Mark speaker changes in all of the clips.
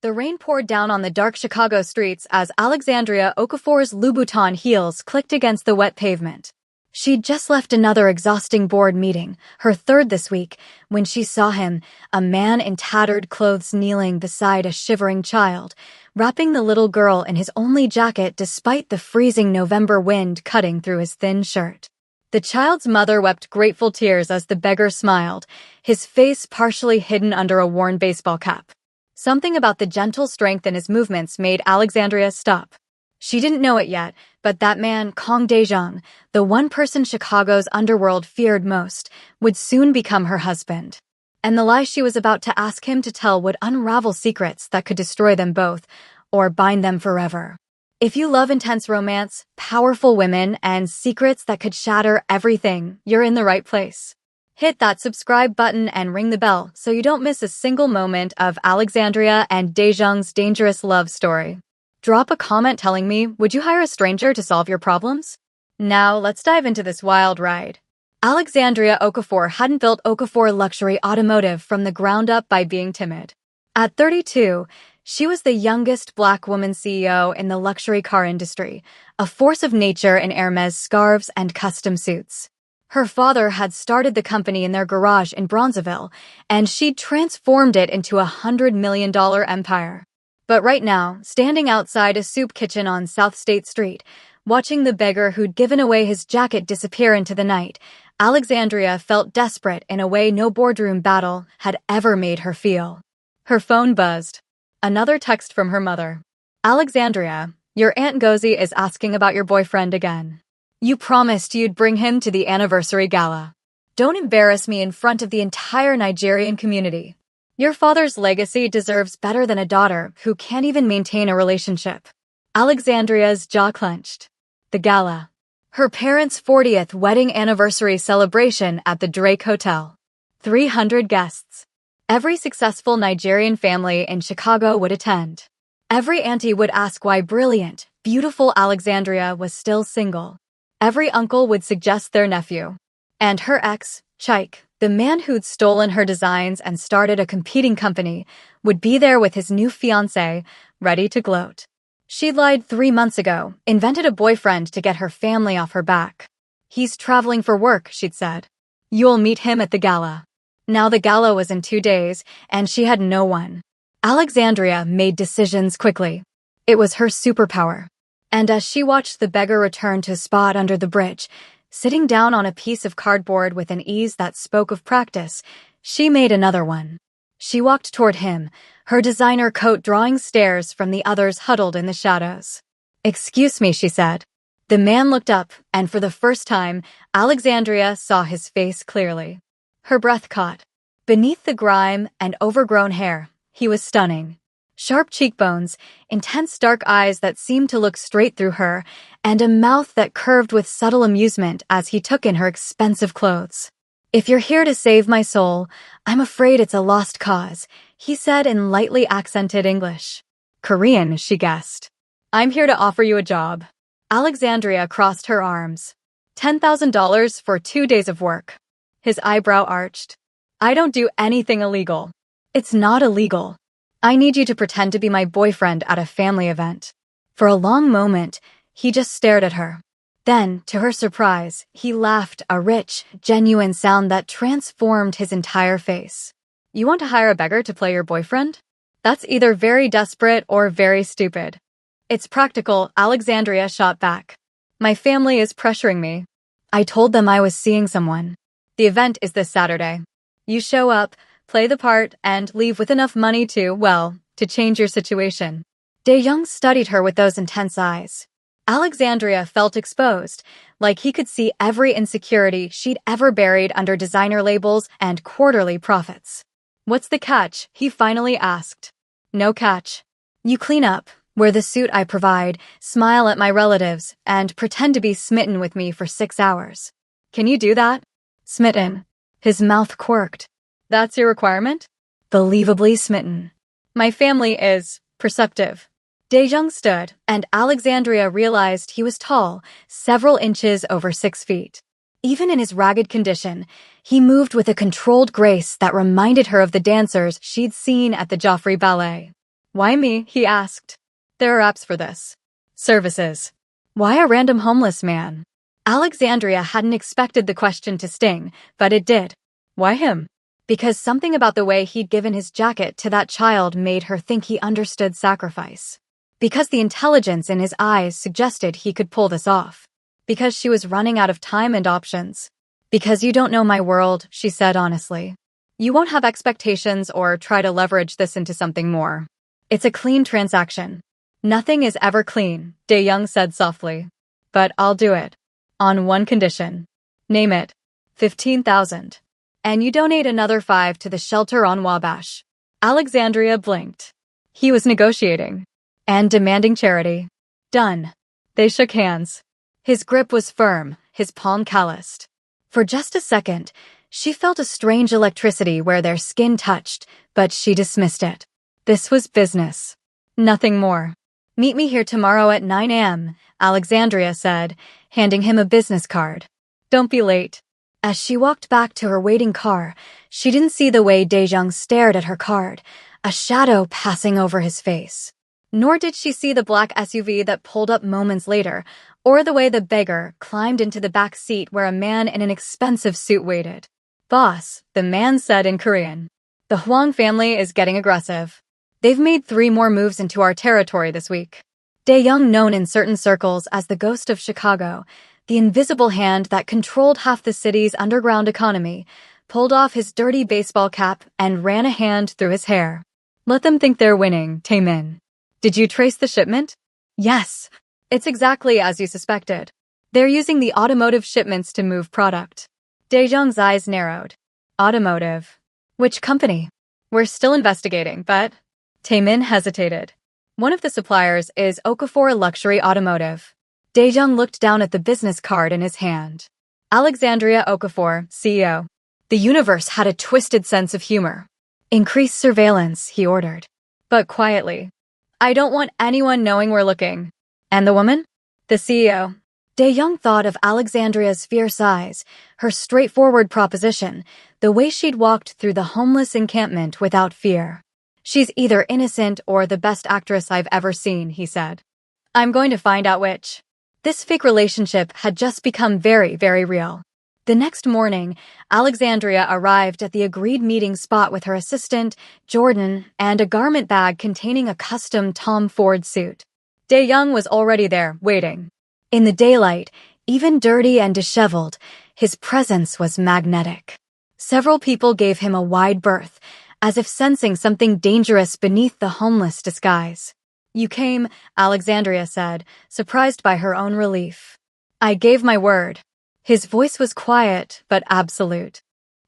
Speaker 1: The rain poured down on the dark Chicago streets as Alexandria Okafor's Louboutin heels clicked against the wet pavement. She'd just left another exhausting board meeting, her third this week, when she saw him, a man in tattered clothes kneeling beside a shivering child, wrapping the little girl in his only jacket despite the freezing November wind cutting through his thin shirt. The child's mother wept grateful tears as the beggar smiled, his face partially hidden under a worn baseball cap. Something about the gentle strength in his movements made Alexandria stop. She didn't know it yet, but that man, Kong Daejong, the one person Chicago's underworld feared most, would soon become her husband. And the lie she was about to ask him to tell would unravel secrets that could destroy them both, or bind them forever. If you love intense romance, powerful women, and secrets that could shatter everything, you're in the right place. Hit that subscribe button and ring the bell so you don't miss a single moment of Alexandria and Daejong's dangerous love story. Drop a comment telling me, would you hire a stranger to solve your problems? Now, let's dive into this wild ride. Alexandria Okafor hadn't built Okafor Luxury Automotive from the ground up by being timid. At 32, she was the youngest Black woman CEO in the luxury car industry, a force of nature in Hermes scarves and custom suits. Her father had started the company in their garage in Bronzeville, and she'd transformed it into a $100 million empire. But right now, standing outside a soup kitchen on South State Street, watching the beggar who'd given away his jacket disappear into the night, Alexandria felt desperate in a way no boardroom battle had ever made her feel. Her phone buzzed. Another text from her mother. Alexandria, your Aunt Gozi is asking about your boyfriend again. You promised you'd bring him to the anniversary gala. Don't embarrass me in front of the entire Nigerian community. Your father's legacy deserves better than a daughter who can't even maintain a relationship. Alexandria's jaw clenched. The gala. Her parents' 40th wedding anniversary celebration at the Drake Hotel. 300 guests. Every successful Nigerian family in Chicago would attend. Every auntie would ask why brilliant, beautiful Alexandria was still single. Every uncle would suggest their nephew. And her ex, Chike, the man who'd stolen her designs and started a competing company, would be there with his new fiancé, ready to gloat. She'd lied 3 months ago, invented a boyfriend to get her family off her back. He's traveling for work, she'd said. You'll meet him at the gala. Now the gala was in 2 days, and she had no one. Alexandria made decisions quickly. It was her superpower. And as she watched the beggar return to his spot under the bridge, sitting down on a piece of cardboard with an ease that spoke of practice, she made another one. She walked toward him, her designer coat drawing stares from the others huddled in the shadows. Excuse me, she said. The man looked up, and for the first time, Alexandria saw his face clearly. Her breath caught. Beneath the grime and overgrown hair, he was stunning. Sharp cheekbones, intense dark eyes that seemed to look straight through her, and a mouth that curved with subtle amusement as he took in her expensive clothes. If you're here to save my soul, I'm afraid it's a lost cause, he said in lightly accented English. Korean, she guessed. I'm here to offer you a job. Alexandria crossed her arms. $10,000 for 2 days of work. His eyebrow arched. I don't do anything illegal. It's not illegal. I need you to pretend to be my boyfriend at a family event. For a long moment, he just stared at her. Then, to her surprise, he laughed, a rich, genuine sound that transformed his entire face. You want to hire a beggar to play your boyfriend? That's either very desperate or very stupid. It's practical, Alexandria shot back. My family is pressuring me. I told them I was seeing someone. The event is this Saturday. You show up, play the part, and leave with enough money to change your situation. Daejong studied her with those intense eyes. Alexandria felt exposed, like he could see every insecurity she'd ever buried under designer labels and quarterly profits. What's the catch? He finally asked. No catch. You clean up, wear the suit I provide, smile at my relatives, and pretend to be smitten with me for 6 hours. Can you do that? Smitten. His mouth quirked. That's your requirement? Believably smitten. My family is perceptive. Daejong stood, and Alexandria realized he was tall, several inches over 6 feet. Even in his ragged condition, he moved with a controlled grace that reminded her of the dancers she'd seen at the Joffrey Ballet. Why me? He asked. There are apps for this. Services. Why a random homeless man? Alexandria hadn't expected the question to sting, but it did. Why him? Because something about the way he'd given his jacket to that child made her think he understood sacrifice. Because the intelligence in his eyes suggested he could pull this off. Because she was running out of time and options. Because you don't know my world, she said honestly. You won't have expectations or try to leverage this into something more. It's a clean transaction. Nothing is ever clean, Dae-young said softly. But I'll do it. On one condition. Name it. 15,000. And you donate another 5 to the shelter on Wabash. Alexandria blinked. He was negotiating. And demanding charity. Done. They shook hands. His grip was firm, his palm calloused. For just a second, she felt a strange electricity where their skin touched, but she dismissed it. This was business. Nothing more. Meet me here tomorrow at 9 a.m., Alexandria said, handing him a business card. Don't be late. As she walked back to her waiting car, she didn't see the way Dae-young stared at her card, a shadow passing over his face. Nor did she see the black SUV that pulled up moments later, or the way the beggar climbed into the back seat where a man in an expensive suit waited. Boss, the man said in Korean. The Hwang family is getting aggressive. They've made 3 more moves into our territory this week. Dae-young, known in certain circles as the ghost of Chicago, the invisible hand that controlled half the city's underground economy, pulled off his dirty baseball cap and ran a hand through his hair. Let them think they're winning, Taemin. Did you trace the shipment? Yes. It's exactly as you suspected. They're using the automotive shipments to move product. Dae-young's eyes narrowed. Automotive. Which company? We're still investigating, but... Taemin hesitated. One of the suppliers is Okafor Luxury Automotive. Dae-young looked down at the business card in his hand. Alexandria Okafor, CEO. The universe had a twisted sense of humor. Increase surveillance, he ordered. But quietly. I don't want anyone knowing we're looking. And the woman? The CEO. Dae-young thought of Alexandria's fierce eyes, her straightforward proposition, the way she'd walked through the homeless encampment without fear. She's either innocent or the best actress I've ever seen, he said. I'm going to find out which. This fake relationship had just become very, very real. The next morning, Alexandria arrived at the agreed meeting spot with her assistant, Jordan, and a garment bag containing a custom Tom Ford suit. Dae-young was already there, waiting. In the daylight, even dirty and disheveled, his presence was magnetic. Several people gave him a wide berth, as if sensing something dangerous beneath the homeless disguise. You came, Alexandria said, surprised by her own relief. I gave my word. His voice was quiet, but absolute.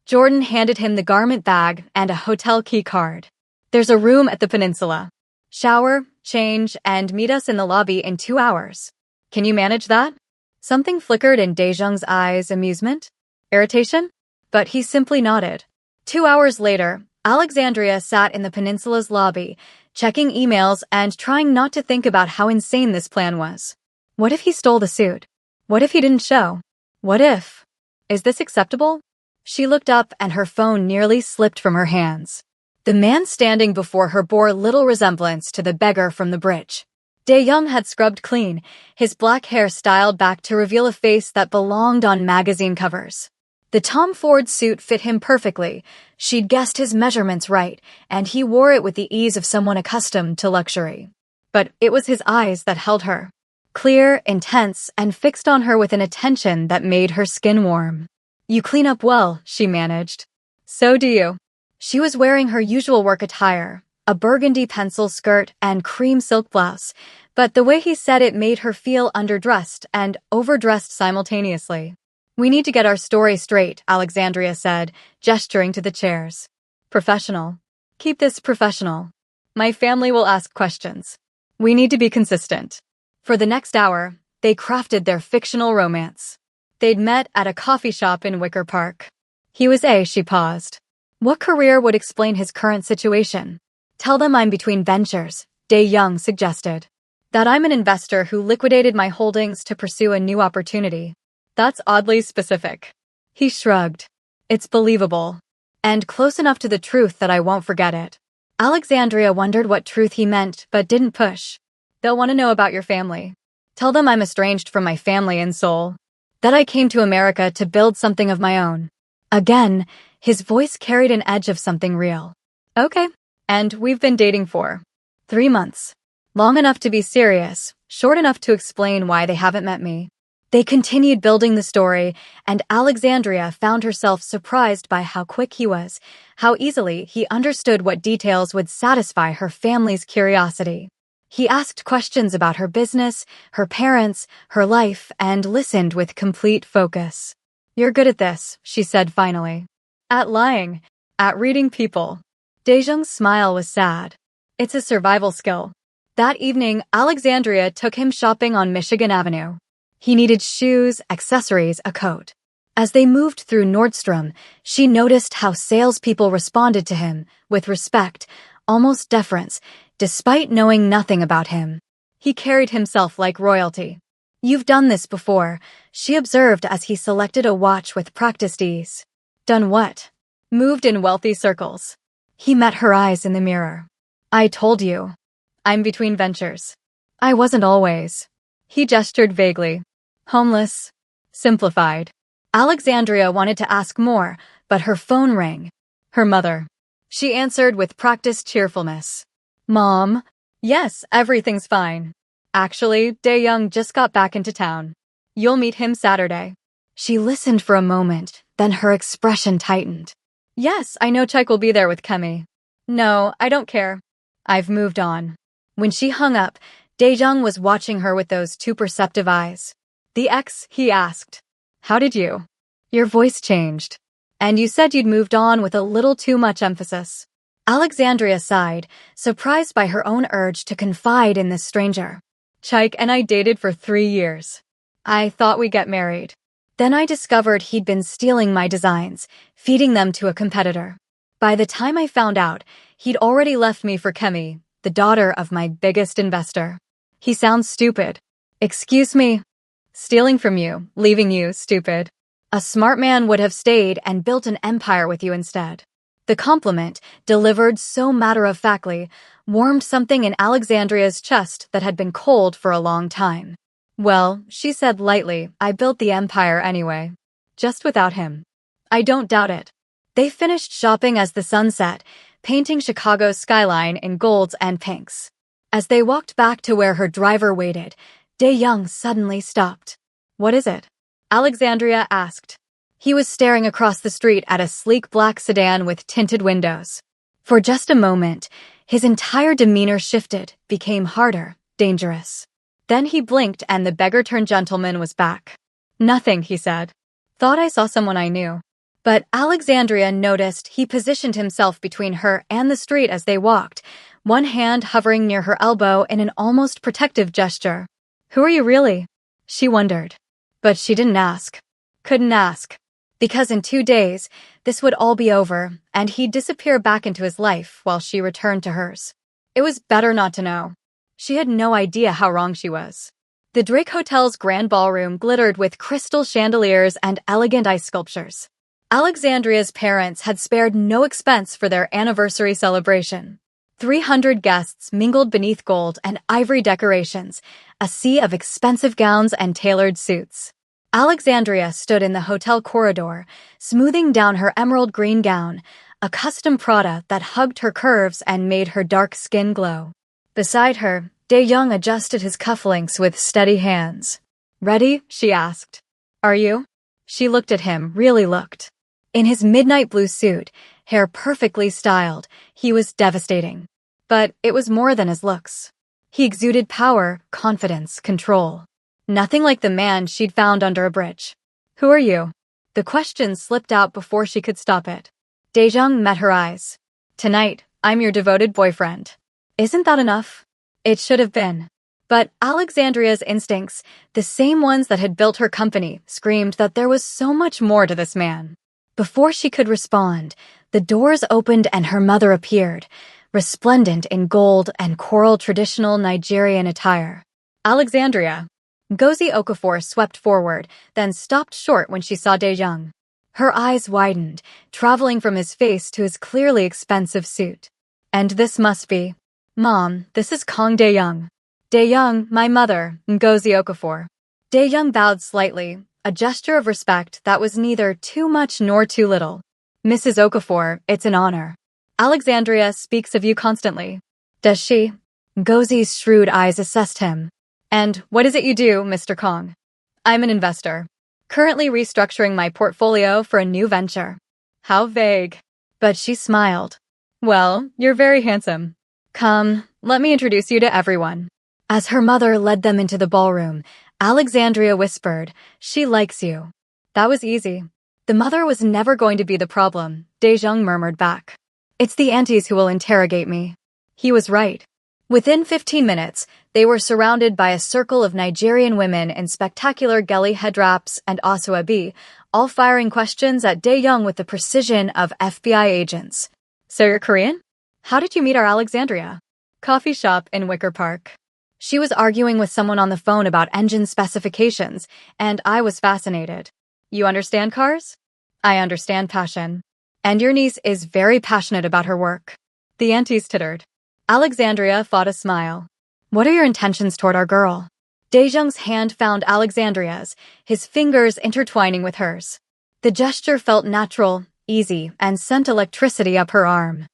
Speaker 1: Jordan handed him the garment bag and a hotel key card. There's a room at the peninsula. Shower, change, and meet us in the lobby in 2 hours. Can you manage that? Something flickered in Dae-young's eyes, amusement? Irritation? But he simply nodded. 2 hours later, Alexandria sat in the peninsula's lobby, checking emails and trying not to think about how insane this plan was. What if he stole the suit? What if he didn't show? What if? Is this acceptable? She looked up and her phone nearly slipped from her hands. The man standing before her bore little resemblance to the beggar from the bridge. Dae-young had scrubbed clean, his black hair styled back to reveal a face that belonged on magazine covers. The Tom Ford suit fit him perfectly. She'd guessed his measurements right, and he wore it with the ease of someone accustomed to luxury. But it was his eyes that held her. Clear, intense, and fixed on her with an attention that made her skin warm. You clean up well, she managed. So do you. She was wearing her usual work attire, a burgundy pencil skirt and cream silk blouse, but the way he said it made her feel underdressed and overdressed simultaneously. We need to get our story straight, Alexandria said, gesturing to the chairs. Professional. Keep this professional. My family will ask questions. We need to be consistent. For the next hour, they crafted their fictional romance. They'd met at a coffee shop in Wicker Park. She paused. What career would explain his current situation? Tell them I'm between ventures, Dae-young suggested. That I'm an investor who liquidated my holdings to pursue a new opportunity. That's oddly specific. He shrugged. It's believable. And close enough to the truth that I won't forget it. Alexandria wondered what truth he meant, but didn't push. They'll want to know about your family. Tell them I'm estranged from my family in Seoul. That I came to America to build something of my own. Again, his voice carried an edge of something real. Okay. And we've been dating for 3 months. Long enough to be serious, short enough to explain why they haven't met me. They continued building the story, and Alexandria found herself surprised by how quick he was, how easily he understood what details would satisfy her family's curiosity. He asked questions about her business, her parents, her life, and listened with complete focus. You're good at this, she said finally. At lying. At reading people. Daejung's smile was sad. It's a survival skill. That evening, Alexandria took him shopping on Michigan Avenue. He needed shoes, accessories, a coat. As they moved through Nordstrom, she noticed how salespeople responded to him, with respect, almost deference, despite knowing nothing about him. He carried himself like royalty. You've done this before, she observed as he selected a watch with practiced ease. Done what? Moved in wealthy circles. He met her eyes in the mirror. I told you. I'm between ventures. I wasn't always. He gestured vaguely. Homeless. Simplified. Alexandria wanted to ask more, but her phone rang. Her mother. She answered with practiced cheerfulness. Mom? Yes, everything's fine. Actually, Daeyoung just got back into town. You'll meet him Saturday. She listened for a moment, then her expression tightened. Yes, I know Chaik will be there with Kemi. No, I don't care. I've moved on. When she hung up, Daejeong was watching her with those too perceptive eyes. The ex, he asked. How did you? Your voice changed. And you said you'd moved on with a little too much emphasis. Alexandria sighed, surprised by her own urge to confide in this stranger. Chaik and I dated for 3 years. I thought we'd get married. Then I discovered he'd been stealing my designs, feeding them to a competitor. By the time I found out, he'd already left me for Kemi, the daughter of my biggest investor. He sounds stupid. Excuse me? Stealing from you, leaving you, stupid. A smart man would have stayed and built an empire with you instead. The compliment, delivered so matter-of-factly, warmed something in Alexandria's chest that had been cold for a long time. Well, she said lightly, I built the empire anyway. Just without him. I don't doubt it. They finished shopping as the sun set, painting Chicago's skyline in golds and pinks. As they walked back to where her driver waited, Daeyoung suddenly stopped. What is it? Alexandria asked. He was staring across the street at a sleek black sedan with tinted windows. For just a moment, his entire demeanor shifted, became harder, dangerous. Then he blinked and the beggar-turned-gentleman was back. Nothing, he said. Thought I saw someone I knew. But Alexandria noticed he positioned himself between her and the street as they walked, one hand hovering near her elbow in an almost protective gesture. Who are you really? She wondered. But she didn't ask. Couldn't ask. Because in 2 days, this would all be over, and he'd disappear back into his life while she returned to hers. It was better not to know. She had no idea how wrong she was. The Drake Hotel's grand ballroom glittered with crystal chandeliers and elegant ice sculptures. Alexandria's parents had spared no expense for their anniversary celebration. 300 guests mingled beneath gold and ivory decorations, a sea of expensive gowns and tailored suits. Alexandria stood in the hotel corridor, smoothing down her emerald green gown, a custom Prada that hugged her curves and made her dark skin glow. Beside her, Daeyoung adjusted his cufflinks with steady hands. Ready? She asked. Are you? She looked at him, really looked. In his midnight blue suit, hair perfectly styled, he was devastating. But it was more than his looks. He exuded power, confidence, control. Nothing like the man she'd found under a bridge. Who are you? The question slipped out before she could stop it. Daejeong met her eyes. Tonight, I'm your devoted boyfriend. Isn't that enough? It should have been. But Alexandria's instincts, the same ones that had built her company, screamed that there was so much more to this man. Before she could respond, the doors opened and her mother appeared, resplendent in gold and coral traditional Nigerian attire. Alexandria. Ngozi Okafor swept forward, then stopped short when she saw Daejeong. Her eyes widened, traveling from his face to his clearly expensive suit. And this must be. Mom, this is Kang Dae-young. Dae-young, my mother, Ngozi Okafor. Dae-young bowed slightly, a gesture of respect that was neither too much nor too little. Mrs. Okafor, it's an honor. Alexandria speaks of you constantly. Does she? Ngozi's shrewd eyes assessed him. And what is it you do, Mr. Kang? I'm an investor. Currently restructuring my portfolio for a new venture. How vague. But she smiled. Well, you're very handsome. Come, let me introduce you to everyone. As her mother led them into the ballroom, Alexandria whispered, she likes you. That was easy. The mother was never going to be the problem, Dae-young murmured back. It's the aunties who will interrogate me. He was right. Within 15 minutes, they were surrounded by a circle of Nigerian women in spectacular geli headwraps and asoebi, all firing questions at Dae-young with the precision of FBI agents. So you're Korean? How did you meet our Alexandria? Coffee shop in Wicker Park. She was arguing with someone on the phone about engine specifications, and I was fascinated. You understand cars? I understand passion. And your niece is very passionate about her work. The aunties tittered. Alexandria fought a smile. What are your intentions toward our girl? Dae-young's hand found Alexandria's, his fingers intertwining with hers. The gesture felt natural, easy, and sent electricity up her arm.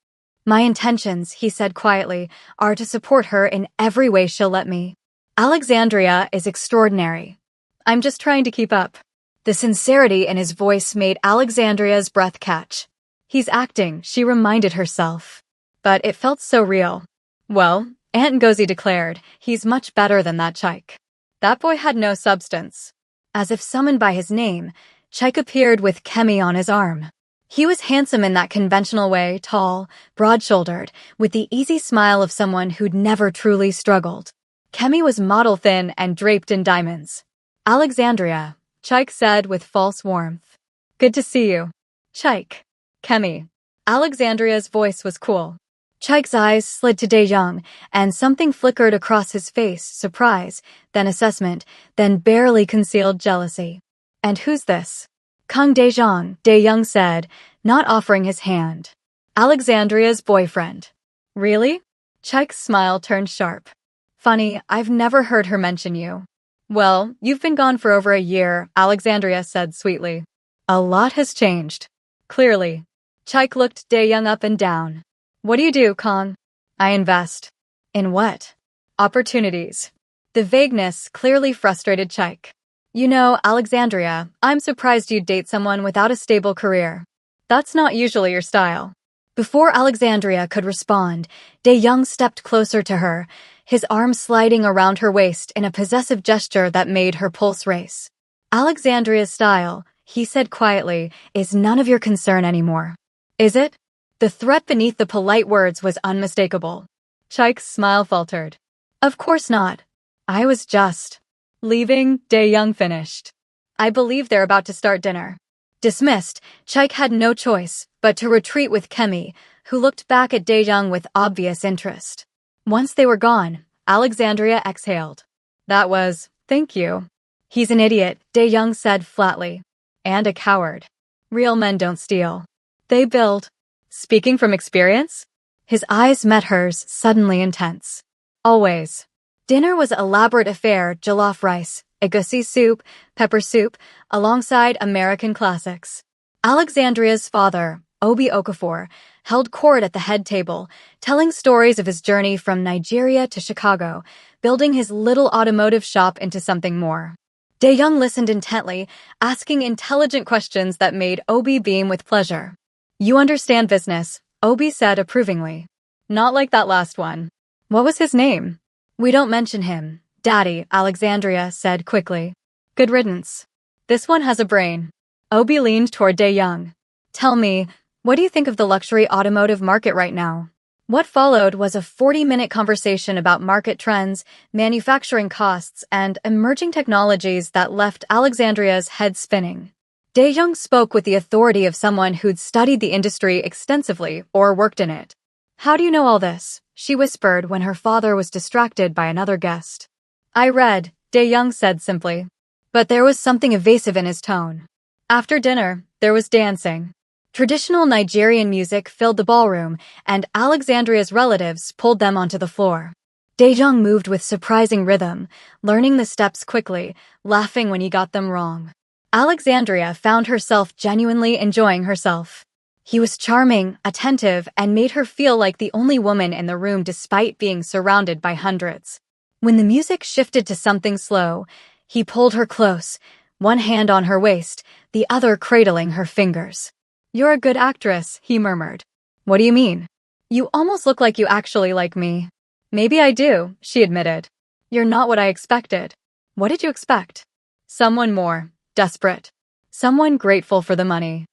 Speaker 1: My intentions, he said quietly, are to support her in every way she'll let me. Alexandria is extraordinary. I'm just trying to keep up. The sincerity in his voice made Alexandria's breath catch. He's acting, she reminded herself. But it felt so real. Well, Aunt Ngozi declared, he's much better than that Chaik. That boy had no substance. As if summoned by his name, Chaik appeared with Kemi on his arm. He was handsome in that conventional way, tall, broad-shouldered, with the easy smile of someone who'd never truly struggled. Kemi was model-thin and draped in diamonds. Alexandria, Chaik said with false warmth. Good to see you. Chaik. Kemi. Alexandria's voice was cool. Chaik's eyes slid to Dae-young, and something flickered across his face, surprise, then assessment, then barely concealed jealousy. And who's this? Kang Dae-young, Dae-young said, not offering his hand. Alexandria's boyfriend. Really? Chaik's smile turned sharp. Funny, I've never heard her mention you. Well, you've been gone for over a year, Alexandria said sweetly. A lot has changed. Clearly. Chaik looked Dae-young up and down. What do you do, Kang? I invest. In what? Opportunities. The vagueness clearly frustrated Chaik. You know, Alexandria, I'm surprised you'd date someone without a stable career. That's not usually your style. Before Alexandria could respond, Dae-young stepped closer to her, his arm sliding around her waist in a possessive gesture that made her pulse race. Alexandria's style, he said quietly, is none of your concern anymore. Is it? The threat beneath the polite words was unmistakable. Chaik's smile faltered. Of course not. I was just leaving, Dae-young finished. I believe they're about to start dinner. Dismissed, Chaik had no choice but to retreat with Kemi, who looked back at Dae-young with obvious interest. Once they were gone, Alexandria exhaled. That was, thank you. He's an idiot, Dae-young said flatly. And a coward. Real men don't steal. They build. Speaking from experience? His eyes met hers, suddenly intense. Always. Dinner was an elaborate affair, jollof rice, egusi soup, pepper soup, alongside American classics. Alexandria's father, Obi Okafor, held court at the head table, telling stories of his journey from Nigeria to Chicago, building his little automotive shop into something more. Dae-young listened intently, asking intelligent questions that made Obi beam with pleasure. You understand business, Obi said approvingly. Not like that last one. What was his name? We don't mention him, Daddy, Alexandria said quickly. Good riddance. This one has a brain. Obi leaned toward Dae-young. Tell me, what do you think of the luxury automotive market right now? What followed was a 40-minute conversation about market trends, manufacturing costs, and emerging technologies that left Alexandria's head spinning. Dae-young spoke with the authority of someone who'd studied the industry extensively or worked in it. How do you know all this? She whispered when her father was distracted by another guest. I read, Dae-young said simply. But there was something evasive in his tone. After dinner, there was dancing. Traditional Nigerian music filled the ballroom, and Alexandria's relatives pulled them onto the floor. Daejong moved with surprising rhythm, learning the steps quickly, laughing when he got them wrong. Alexandria found herself genuinely enjoying herself. He was charming, attentive, and made her feel like the only woman in the room despite being surrounded by hundreds. When the music shifted to something slow, he pulled her close, one hand on her waist, the other cradling her fingers. "You're a good actress," he murmured. "What do you mean?" "You almost look like you actually like me." "Maybe I do," she admitted. "You're not what I expected." "What did you expect?" "Someone more desperate. Someone grateful for the money."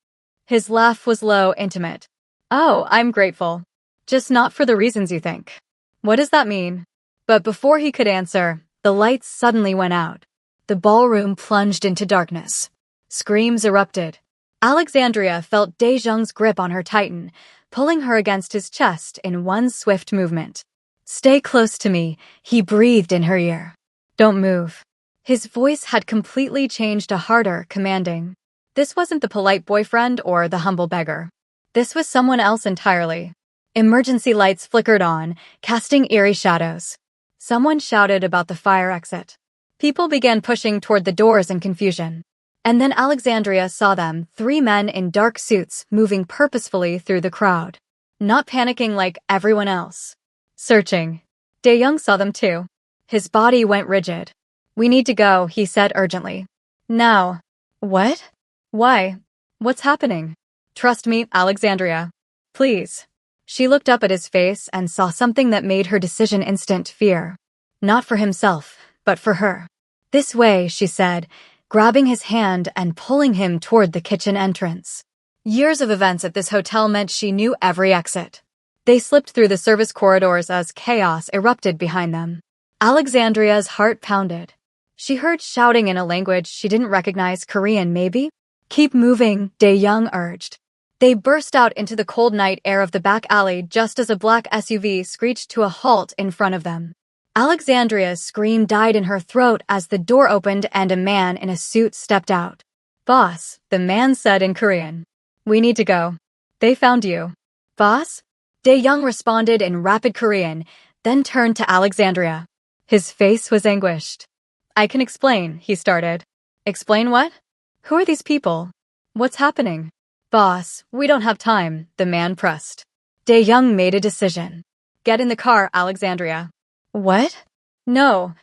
Speaker 1: His laugh was low, intimate. "Oh, I'm grateful. Just not for the reasons you think." "What does that mean?" But before he could answer, the lights suddenly went out. The ballroom plunged into darkness. Screams erupted. Alexandria felt Daejong's grip on her tighten, pulling her against his chest in one swift movement. "Stay close to me," he breathed in her ear. "Don't move." His voice had completely changed to harder, commanding. This wasn't the polite boyfriend or the humble beggar. This was someone else entirely. Emergency lights flickered on, casting eerie shadows. Someone shouted about the fire exit. People began pushing toward the doors in confusion. And then Alexandria saw them, 3 men in dark suits moving purposefully through the crowd. Not panicking like everyone else. Searching. Daejong saw them too. His body went rigid. "We need to go," he said urgently. "Now." "What? Why? What's happening?" "Trust me, Alexandria. Please." She looked up at his face and saw something that made her decision instant fear. Not for himself, but for her. "This way," she said, grabbing his hand and pulling him toward the kitchen entrance. Years of events at this hotel meant she knew every exit. They slipped through the service corridors as chaos erupted behind them. Alexandria's heart pounded. She heard shouting in a language she didn't recognize, Korean maybe? "Keep moving," Daejong urged. They burst out into the cold night air of the back alley just as a black SUV screeched to a halt in front of them. Alexandria's scream died in her throat as the door opened and a man in a suit stepped out. "Boss," the man said in Korean. "We need to go. They found you." "Boss?" Daejong responded in rapid Korean, then turned to Alexandria. His face was anguished. "I can explain," he started. "Explain what? Who are these people? What's happening?" "Boss, we don't have time," the man pressed. Daejong made a decision. "Get in the car, Alexandria." "What?" "No.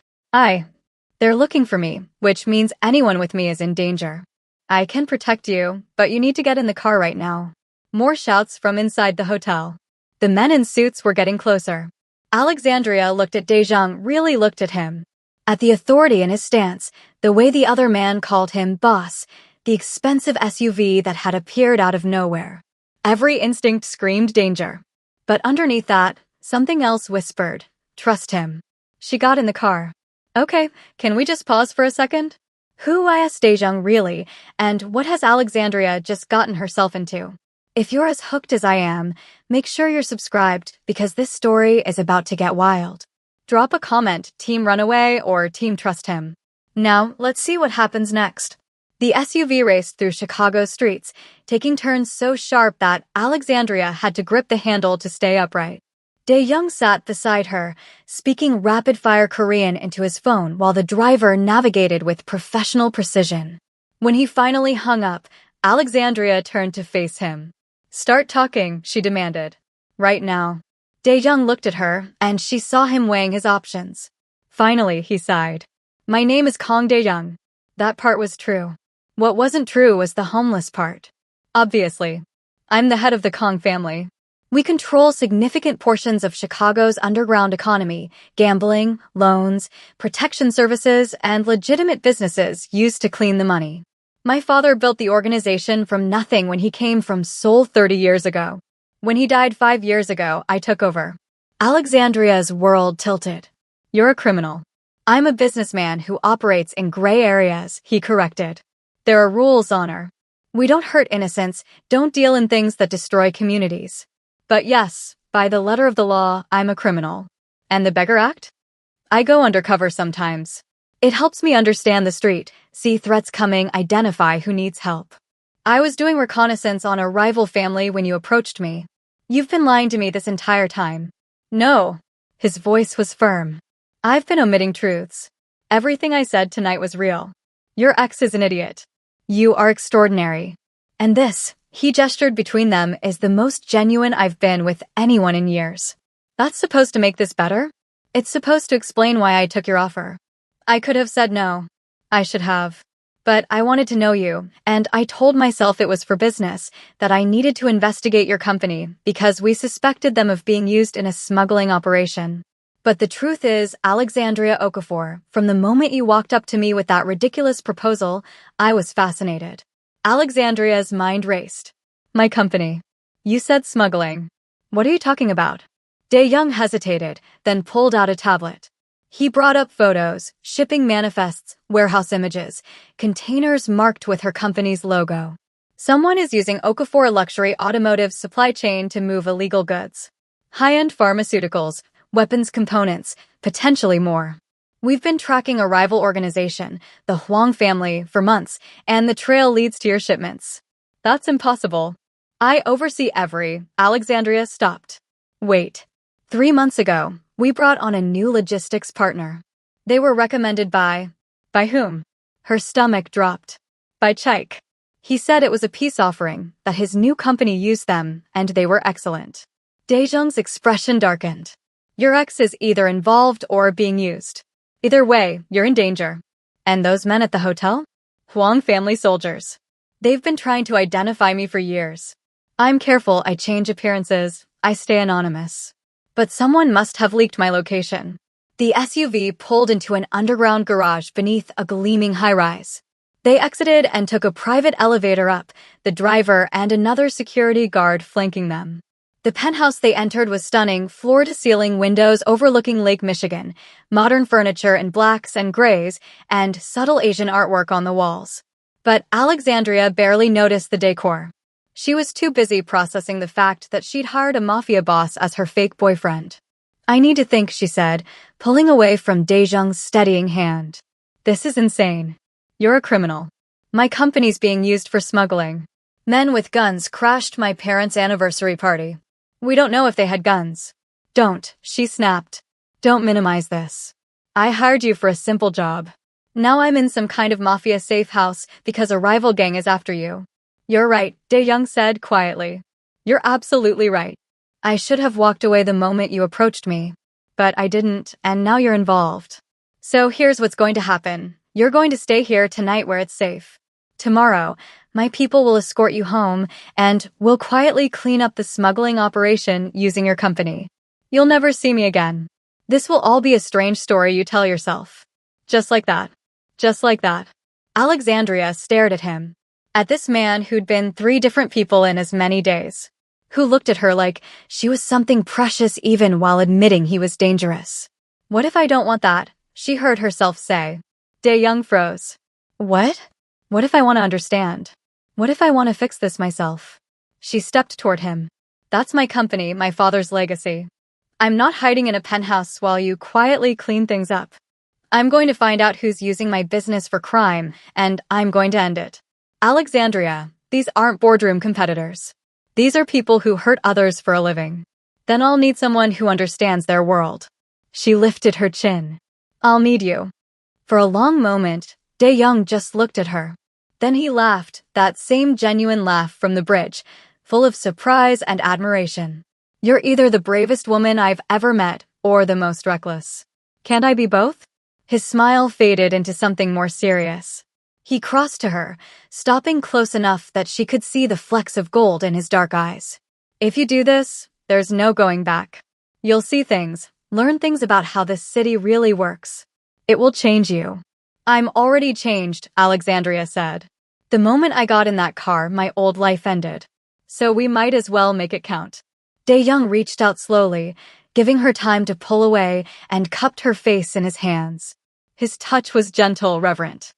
Speaker 1: They're looking for me, which means anyone with me is in danger. I can protect you, but you need to get in the car right now." More shouts from inside the hotel. The men in suits were getting closer. Alexandria looked at Daejong, really looked at him. At the authority in his stance, the way the other man called him boss, the expensive SUV that had appeared out of nowhere. Every instinct screamed danger. But underneath that, something else whispered, "Trust him." She got in the car. "Okay, can we just pause for a second?" Who asked Daejong really, and what has Alexandria just gotten herself into? If you're as hooked as I am, make sure you're subscribed because this story is about to get wild. Drop a comment, Team Runaway or Team Trust Him. Now, let's see what happens next. The SUV raced through Chicago streets, taking turns so sharp that Alexandria had to grip the handle to stay upright. Daejong sat beside her, speaking rapid-fire Korean into his phone while the driver navigated with professional precision. When he finally hung up, Alexandria turned to face him. "Start talking," she demanded. "Right now." Daejong looked at her, and she saw him weighing his options. Finally, he sighed. "My name is Kong Daejong." That part was true. What wasn't true was the homeless part. Obviously. "I'm the head of the Kong family. We control significant portions of Chicago's underground economy, gambling, loans, protection services, and legitimate businesses used to clean the money. My father built the organization from nothing when he came from Seoul 30 years ago. When he died 5 years ago, I took over." Alexandria's world tilted. "You're a criminal." "I'm a businessman who operates in gray areas," he corrected. "There are rules, honor. We don't hurt innocents, don't deal in things that destroy communities. But yes, by the letter of the law, I'm a criminal. And the Beggar Act? I go undercover sometimes. It helps me understand the street, see threats coming, identify who needs help." I was doing reconnaissance on a rival family when you approached me. You've been lying to me this entire time. No. His voice was firm. I've been omitting truths. Everything I said tonight was real. Your ex is an idiot. You are extraordinary. And this, he gestured between them, is the most genuine I've been with anyone in years. That's supposed to make this better? It's supposed to explain why I took your offer. I could have said no. I should have. But I wanted to know you, and I told myself it was for business, that I needed to investigate your company because we suspected them of being used in a smuggling operation. But the truth is, Alexandria Okafor, from the moment you walked up to me with that ridiculous proposal, I was fascinated. Alexandria's mind raced. My company. You said smuggling. What are you talking about? Dae-young hesitated, then pulled out a tablet. He brought up photos, shipping manifests, warehouse images, containers marked with her company's logo. Someone is using Okafor Luxury Automotive's supply chain to move illegal goods. High-end pharmaceuticals, weapons components, potentially more. We've been tracking a rival organization, the Huang family, for months, and the trail leads to your shipments. That's impossible. I oversee every. Alexandria stopped. Wait. 3 months ago, we brought on a new logistics partner. They were recommended by whom? Her stomach dropped. By Chaik. He said it was a peace offering, that his new company used them, and they were excellent. Dae-jung's expression darkened. Your ex is either involved or being used. Either way, you're in danger. And those men at the hotel? Huang family soldiers. They've been trying to identify me for years. I'm careful I change appearances, I stay anonymous. But someone must have leaked my location. The SUV pulled into an underground garage beneath a gleaming high-rise. They exited and took a private elevator up, the driver and another security guard flanking them. The penthouse they entered was stunning, floor-to-ceiling windows overlooking Lake Michigan, modern furniture in blacks and grays, and subtle Asian artwork on the walls. But Alexandria barely noticed the decor. She was too busy processing the fact that she'd hired a Mafia boss as her fake boyfriend. I need to think, she said, pulling away from Dae-jung's steadying hand. This is insane. You're a criminal. My company's being used for smuggling. Men with guns crashed my parents' anniversary party. We don't know if they had guns. Don't, she snapped. Don't minimize this. I hired you for a simple job. Now I'm in some kind of Mafia safe house because a rival gang is after you. You're right, Dae-young said quietly. You're absolutely right. I should have walked away the moment you approached me. But I didn't, and now you're involved. So here's what's going to happen. You're going to stay here tonight where it's safe. Tomorrow, my people will escort you home, and we'll quietly clean up the smuggling operation using your company. You'll never see me again. This will all be a strange story you tell yourself. Just like that. Just like that. Alexandria stared at him. At this man who'd been 3 different people in as many days. Who looked at her like she was something precious even while admitting he was dangerous. What if I don't want that? She heard herself say. Dae-young froze. What? What if I want to understand? What if I want to fix this myself? She stepped toward him. That's my company, my father's legacy. I'm not hiding in a penthouse while you quietly clean things up. I'm going to find out who's using my business for crime, and I'm going to end it. Alexandria, these aren't boardroom competitors. These are people who hurt others for a living. Then I'll need someone who understands their world. She lifted her chin. I'll need you. For a long moment, Dae-young just looked at her. Then he laughed, that same genuine laugh from the bridge, full of surprise and admiration. You're either the bravest woman I've ever met, or the most reckless. Can't I be both? His smile faded into something more serious. He crossed to her, stopping close enough that she could see the flecks of gold in his dark eyes. If you do this, there's no going back. You'll see things, learn things about how this city really works. It will change you. I'm already changed, Alexandria said. The moment I got in that car, my old life ended. So we might as well make it count. Dae-young reached out slowly, giving her time to pull away, and cupped her face in his hands. His touch was gentle, reverent.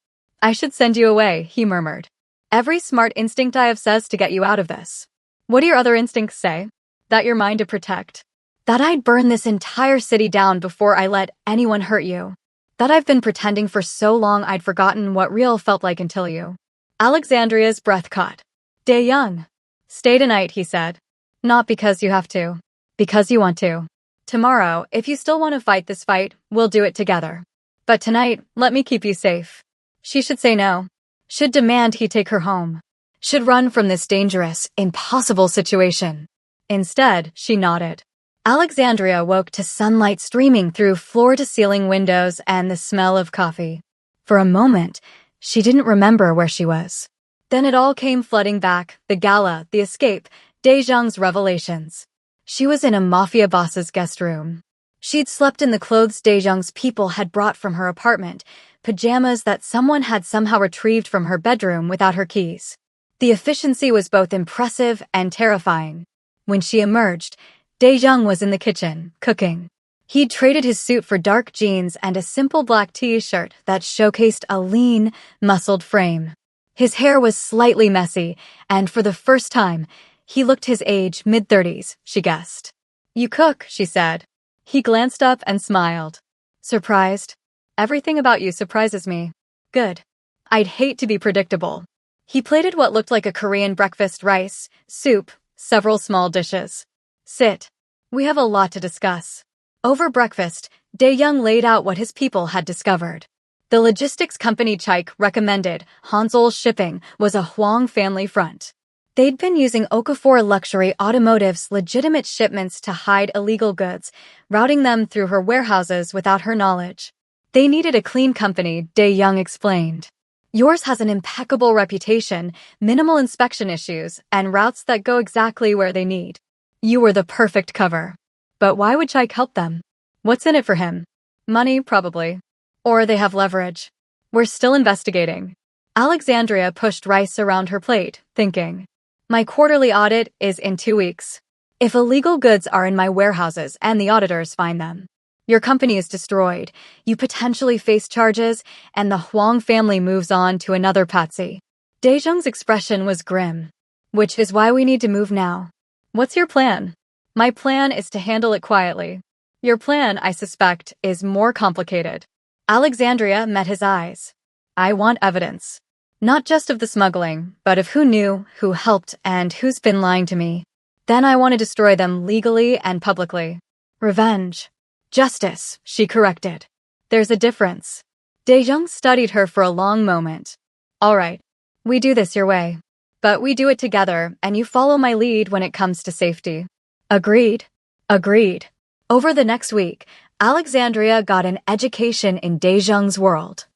Speaker 1: I should send you away, he murmured. Every smart instinct I have says to get you out of this. What do your other instincts say? That you're mine to protect. That I'd burn this entire city down before I let anyone hurt you. That I've been pretending for so long I'd forgotten what real felt like until you. Alexandria's breath caught. Dae-young. Stay tonight, he said. Not because you have to. Because you want to. Tomorrow, if you still want to fight this fight, we'll do it together. But tonight, let me keep you safe. She should say no. Should demand he take her home. Should run from this dangerous, impossible situation. Instead, she nodded. Alexandria woke to sunlight streaming through floor-to-ceiling windows and the smell of coffee. For a moment, she didn't remember where she was. Then it all came flooding back, the gala, the escape, Dae-jung's revelations. She was in a Mafia boss's guest room. She'd slept in the clothes Dae-jung's people had brought from her apartment, pajamas that someone had somehow retrieved from her bedroom without her keys. The efficiency was both impressive and terrifying. When she emerged, Dae-jung was in the kitchen, cooking. He'd traded his suit for dark jeans and a simple black t-shirt that showcased a lean, muscled frame. His hair was slightly messy, and for the first time, he looked his age, mid-30s, she guessed. You cook, she said. He glanced up and smiled. Surprised? Everything about you surprises me. Good. I'd hate to be predictable. He plated what looked like a Korean breakfast: rice, soup, several small dishes. Sit. We have a lot to discuss. Over breakfast, Dae-young laid out what his people had discovered. The logistics company Chaik recommended, Hanseol Shipping, was a Hwang family front. They'd been using Okafor Luxury Automotive's legitimate shipments to hide illegal goods, routing them through her warehouses without her knowledge. They needed a clean company, Dae-young explained. Yours has an impeccable reputation, minimal inspection issues, and routes that go exactly where they need. You were the perfect cover. But why would Chaik help them? What's in it for him? Money, probably. Or they have leverage. We're still investigating. Alexandria pushed rice around her plate, thinking. My quarterly audit is in 2 weeks. If illegal goods are in my warehouses and the auditors find them, your company is destroyed, you potentially face charges, and the Hwang family moves on to another patsy. Dae-jung's expression was grim. Which is why we need to move now. What's your plan? My plan is to handle it quietly. Your plan, I suspect, is more complicated. Alexandria met his eyes. I want evidence. Not just of the smuggling, but of who knew, who helped, and who's been lying to me. Then I want to destroy them legally and publicly. Revenge. Justice, she corrected. There's a difference. Dae-jung studied her for a long moment. All right. We do this your way. But we do it together, and you follow my lead when it comes to safety. Agreed. Agreed. Over the next week, Alexandria got an education in Dae-jung's world.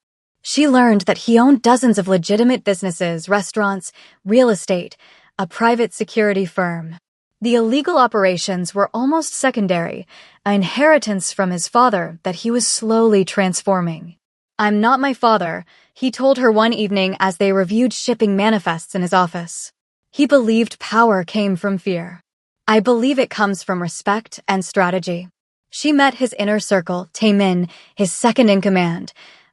Speaker 1: She learned that he owned dozens of legitimate businesses, restaurants, real estate, a private security firm. The illegal operations were almost secondary, an inheritance from his father that he was slowly transforming. I'm not my father, he told her one evening as they reviewed shipping manifests in his office. He believed power came from fear. I believe it comes from respect and strategy. She met his inner circle, Taemin, his second-in-command,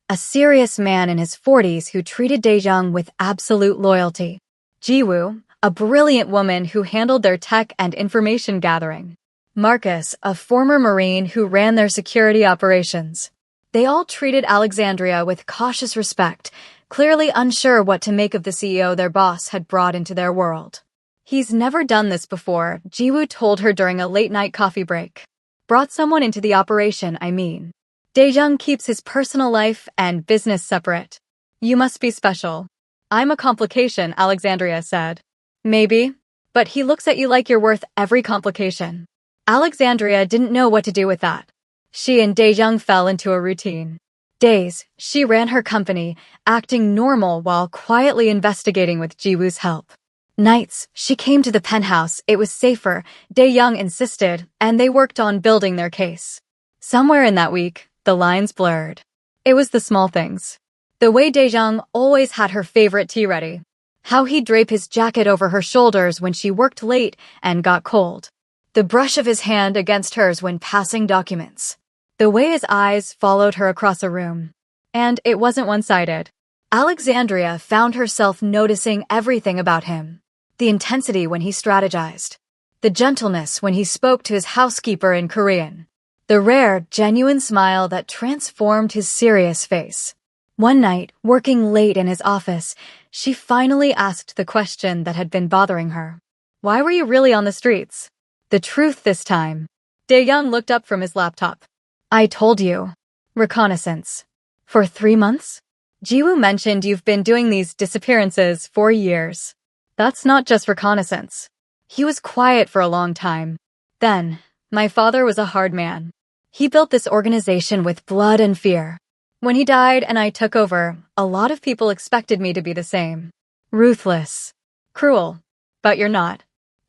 Speaker 1: a serious man in his 40s who treated Dae-jung with absolute loyalty. Jiwoo, a brilliant woman who handled their tech and information gathering. Marcus, a former Marine who ran their security operations. They all treated Alexandria with cautious respect, clearly unsure what to make of the CEO their boss had brought into their world. He's never done this before, Jiwoo told her during a late-night coffee break. Brought someone into the operation, I mean. Dae-jung keeps his personal life and business separate. You must be special. I'm a complication, Alexandria said. Maybe, but he looks at you like you're worth every complication. Alexandria didn't know what to do with that. She and Dae-jung fell into a routine. Days, she ran her company, acting normal while quietly investigating with Jiwoo's help. Nights, she came to the penthouse, it was safer, Dae-jung insisted, and they worked on building their case. Somewhere in that week, the lines blurred. It was the small things. The way Dae-jung always had her favorite tea ready. How he'd drape his jacket over her shoulders when she worked late and got cold. The brush of his hand against hers when passing documents. The way his eyes followed her across a room. And it wasn't one-sided. Alexandria found herself noticing everything about him. The intensity when he strategized. The gentleness when he spoke to his housekeeper in Korean. The rare, genuine smile that transformed his serious face. One night, working late in his office, She finally asked the question that had been bothering her. Why were you really on the streets? The truth this time. Dae-young looked up from his laptop. I told you. Reconnaissance. For 3 months? Jiwoo mentioned you've been doing these disappearances for years. That's not just reconnaissance. He was quiet for a long time. Then, my father was a hard man. He built this organization with blood and fear. When he died and I took over, a lot of people expected me to be the same. Ruthless. Cruel. But you're not.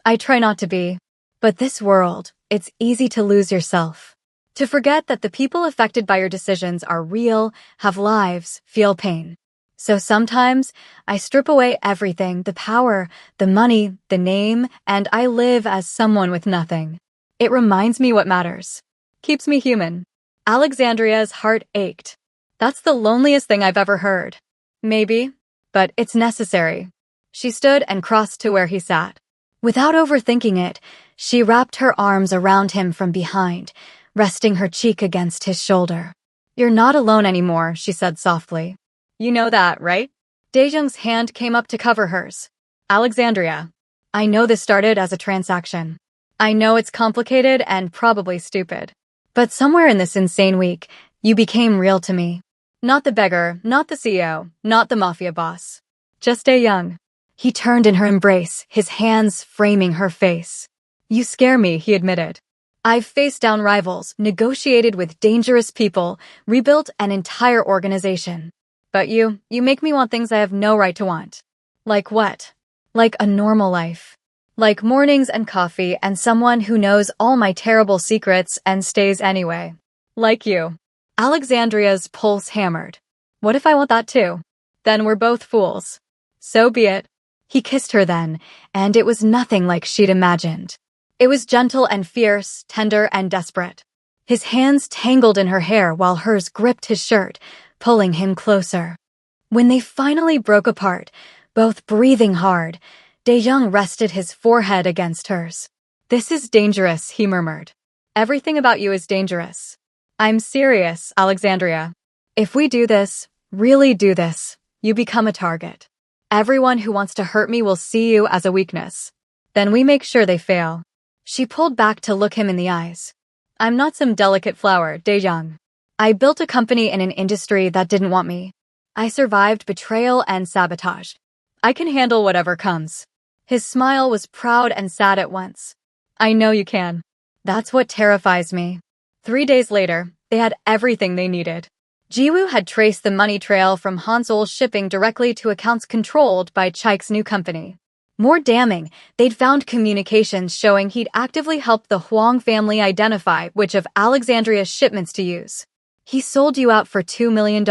Speaker 1: I try not to be. But this world, it's easy to lose yourself. To forget that the people affected by your decisions are real, have lives, feel pain. So sometimes, I strip away everything, the power, the money, the name, and I live as someone with nothing. It reminds me what matters. Keeps me human. Alexandria's heart ached. That's the loneliest thing I've ever heard. Maybe, but it's necessary. She stood and crossed to where he sat. Without overthinking it, she wrapped her arms around him from behind, resting her cheek against his shoulder. You're not alone anymore, she said softly. You know that, right? Dae-jung's hand came up to cover hers. Alexandria. I know this started as a transaction. I know it's complicated and probably stupid. But somewhere in this insane week, you became real to me. Not the beggar, not the CEO, not the mafia boss. Just Dae-young. He turned in her embrace, his hands framing her face. You scare me, he admitted. I've faced down rivals, negotiated with dangerous people, rebuilt an entire organization. But you make me want things I have no right to want. Like what? Like a normal life. Like mornings and coffee and someone who knows all my terrible secrets and stays anyway. Like you. Alexandria's pulse hammered. What if I want that too? Then we're both fools. So be it. He kissed her then, and it was nothing like she'd imagined. It was gentle and fierce, tender and desperate. His hands tangled in her hair while hers gripped his shirt, pulling him closer. When they finally broke apart, both breathing hard, Dae-young rested his forehead against hers. This is dangerous, he murmured. Everything about you is dangerous. I'm serious, Alexandria. If we do this, really do this, you become a target. Everyone who wants to hurt me will see you as a weakness. Then we make sure they fail. She pulled back to look him in the eyes. I'm not some delicate flower, Dae-young. I built a company in an industry that didn't want me. I survived betrayal and sabotage. I can handle whatever comes. His smile was proud and sad at once. I know you can. That's what terrifies me. 3 days later, they had everything they needed. Jiwoo had traced the money trail from Hansol's shipping directly to accounts controlled by Chaik's new company. More damning, they'd found communications showing he'd actively helped the Huang family identify which of Alexandria's shipments to use. He sold you out for $2 million,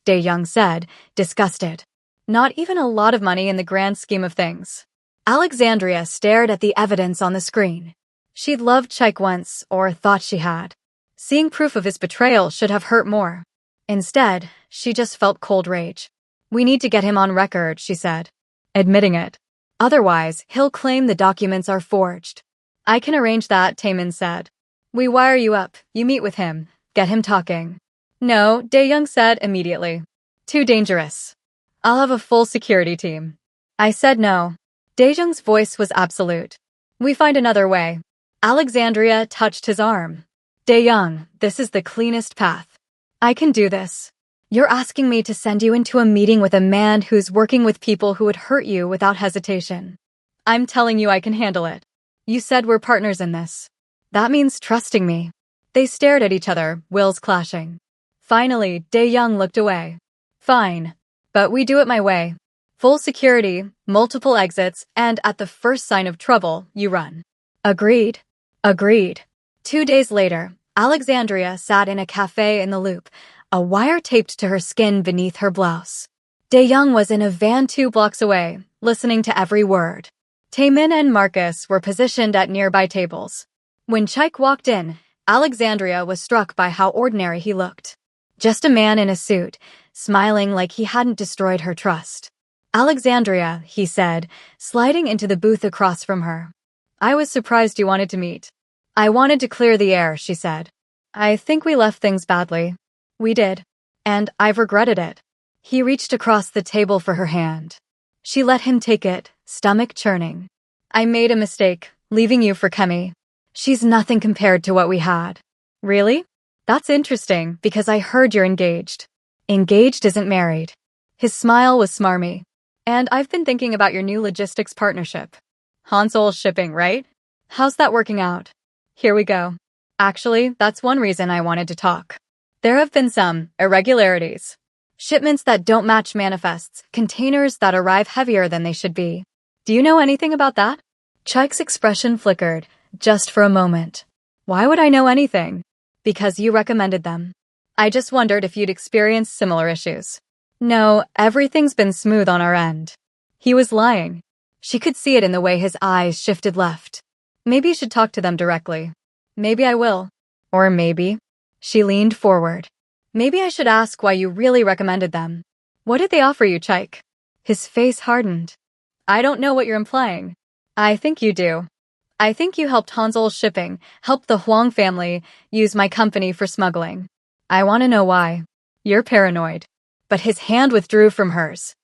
Speaker 1: Dae-young said, disgusted. Not even a lot of money in the grand scheme of things. Alexandria stared at the evidence on the screen. She'd loved Chaik once, or thought she had. Seeing proof of his betrayal should have hurt more. Instead, she just felt cold rage. We need to get him on record, she said, admitting it. Otherwise, he'll claim the documents are forged. I can arrange that, Taemin said. We wire you up, you meet with him, get him talking. No, Dae-young said immediately. Too dangerous. I'll have a full security team. I said no. Dae-jung's voice was absolute. We find another way. Alexandria touched his arm. Dae-young, this is the cleanest path. I can do this. You're asking me to send you into a meeting with a man who's working with people who would hurt you without hesitation. I'm telling you I can handle it. You said we're partners in this. That means trusting me. They stared at each other, wills clashing. Finally, Dae-young looked away. Fine. But we do it my way. Full security, multiple exits, and at the first sign of trouble, you run. Agreed. Agreed. 2 days later, Alexandria sat in a cafe in the Loop, a wire taped to her skin beneath her blouse. Dae-young was in a van 2 blocks away, listening to every word. Taemin and Marcus were positioned at nearby tables. When Chaik walked in, Alexandria was struck by how ordinary he looked. Just a man in a suit, smiling like he hadn't destroyed her trust. Alexandria, he said, sliding into the booth across from her. I was surprised you wanted to meet. I wanted to clear the air, she said. I think we left things badly. We did. And I've regretted it. He reached across the table for her hand. She let him take it, stomach churning. I made a mistake, leaving you for Kemi. She's nothing compared to what we had. Really? That's interesting, because I heard you're engaged. Engaged isn't married. His smile was smarmy. And I've been thinking about your new logistics partnership. Hansol shipping, right? How's that working out? Here we go. Actually, that's one reason I wanted to talk. There have been some irregularities. Shipments that don't match manifests, containers that arrive heavier than they should be. Do you know anything about that? Chaik's expression flickered, just for a moment. Why would I know anything? Because you recommended them. I just wondered if you'd experienced similar issues. No, everything's been smooth on our end. He was lying. She could see it in the way his eyes shifted left. Maybe you should talk to them directly. Maybe I will. Or maybe. She leaned forward. Maybe I should ask why you really recommended them. What did they offer you, Chaik? His face hardened. I don't know what you're implying. I think you do. I think you helped Hansol shipping, helped the Huang family, use my company for smuggling. I want to know why. You're paranoid. But his hand withdrew from hers.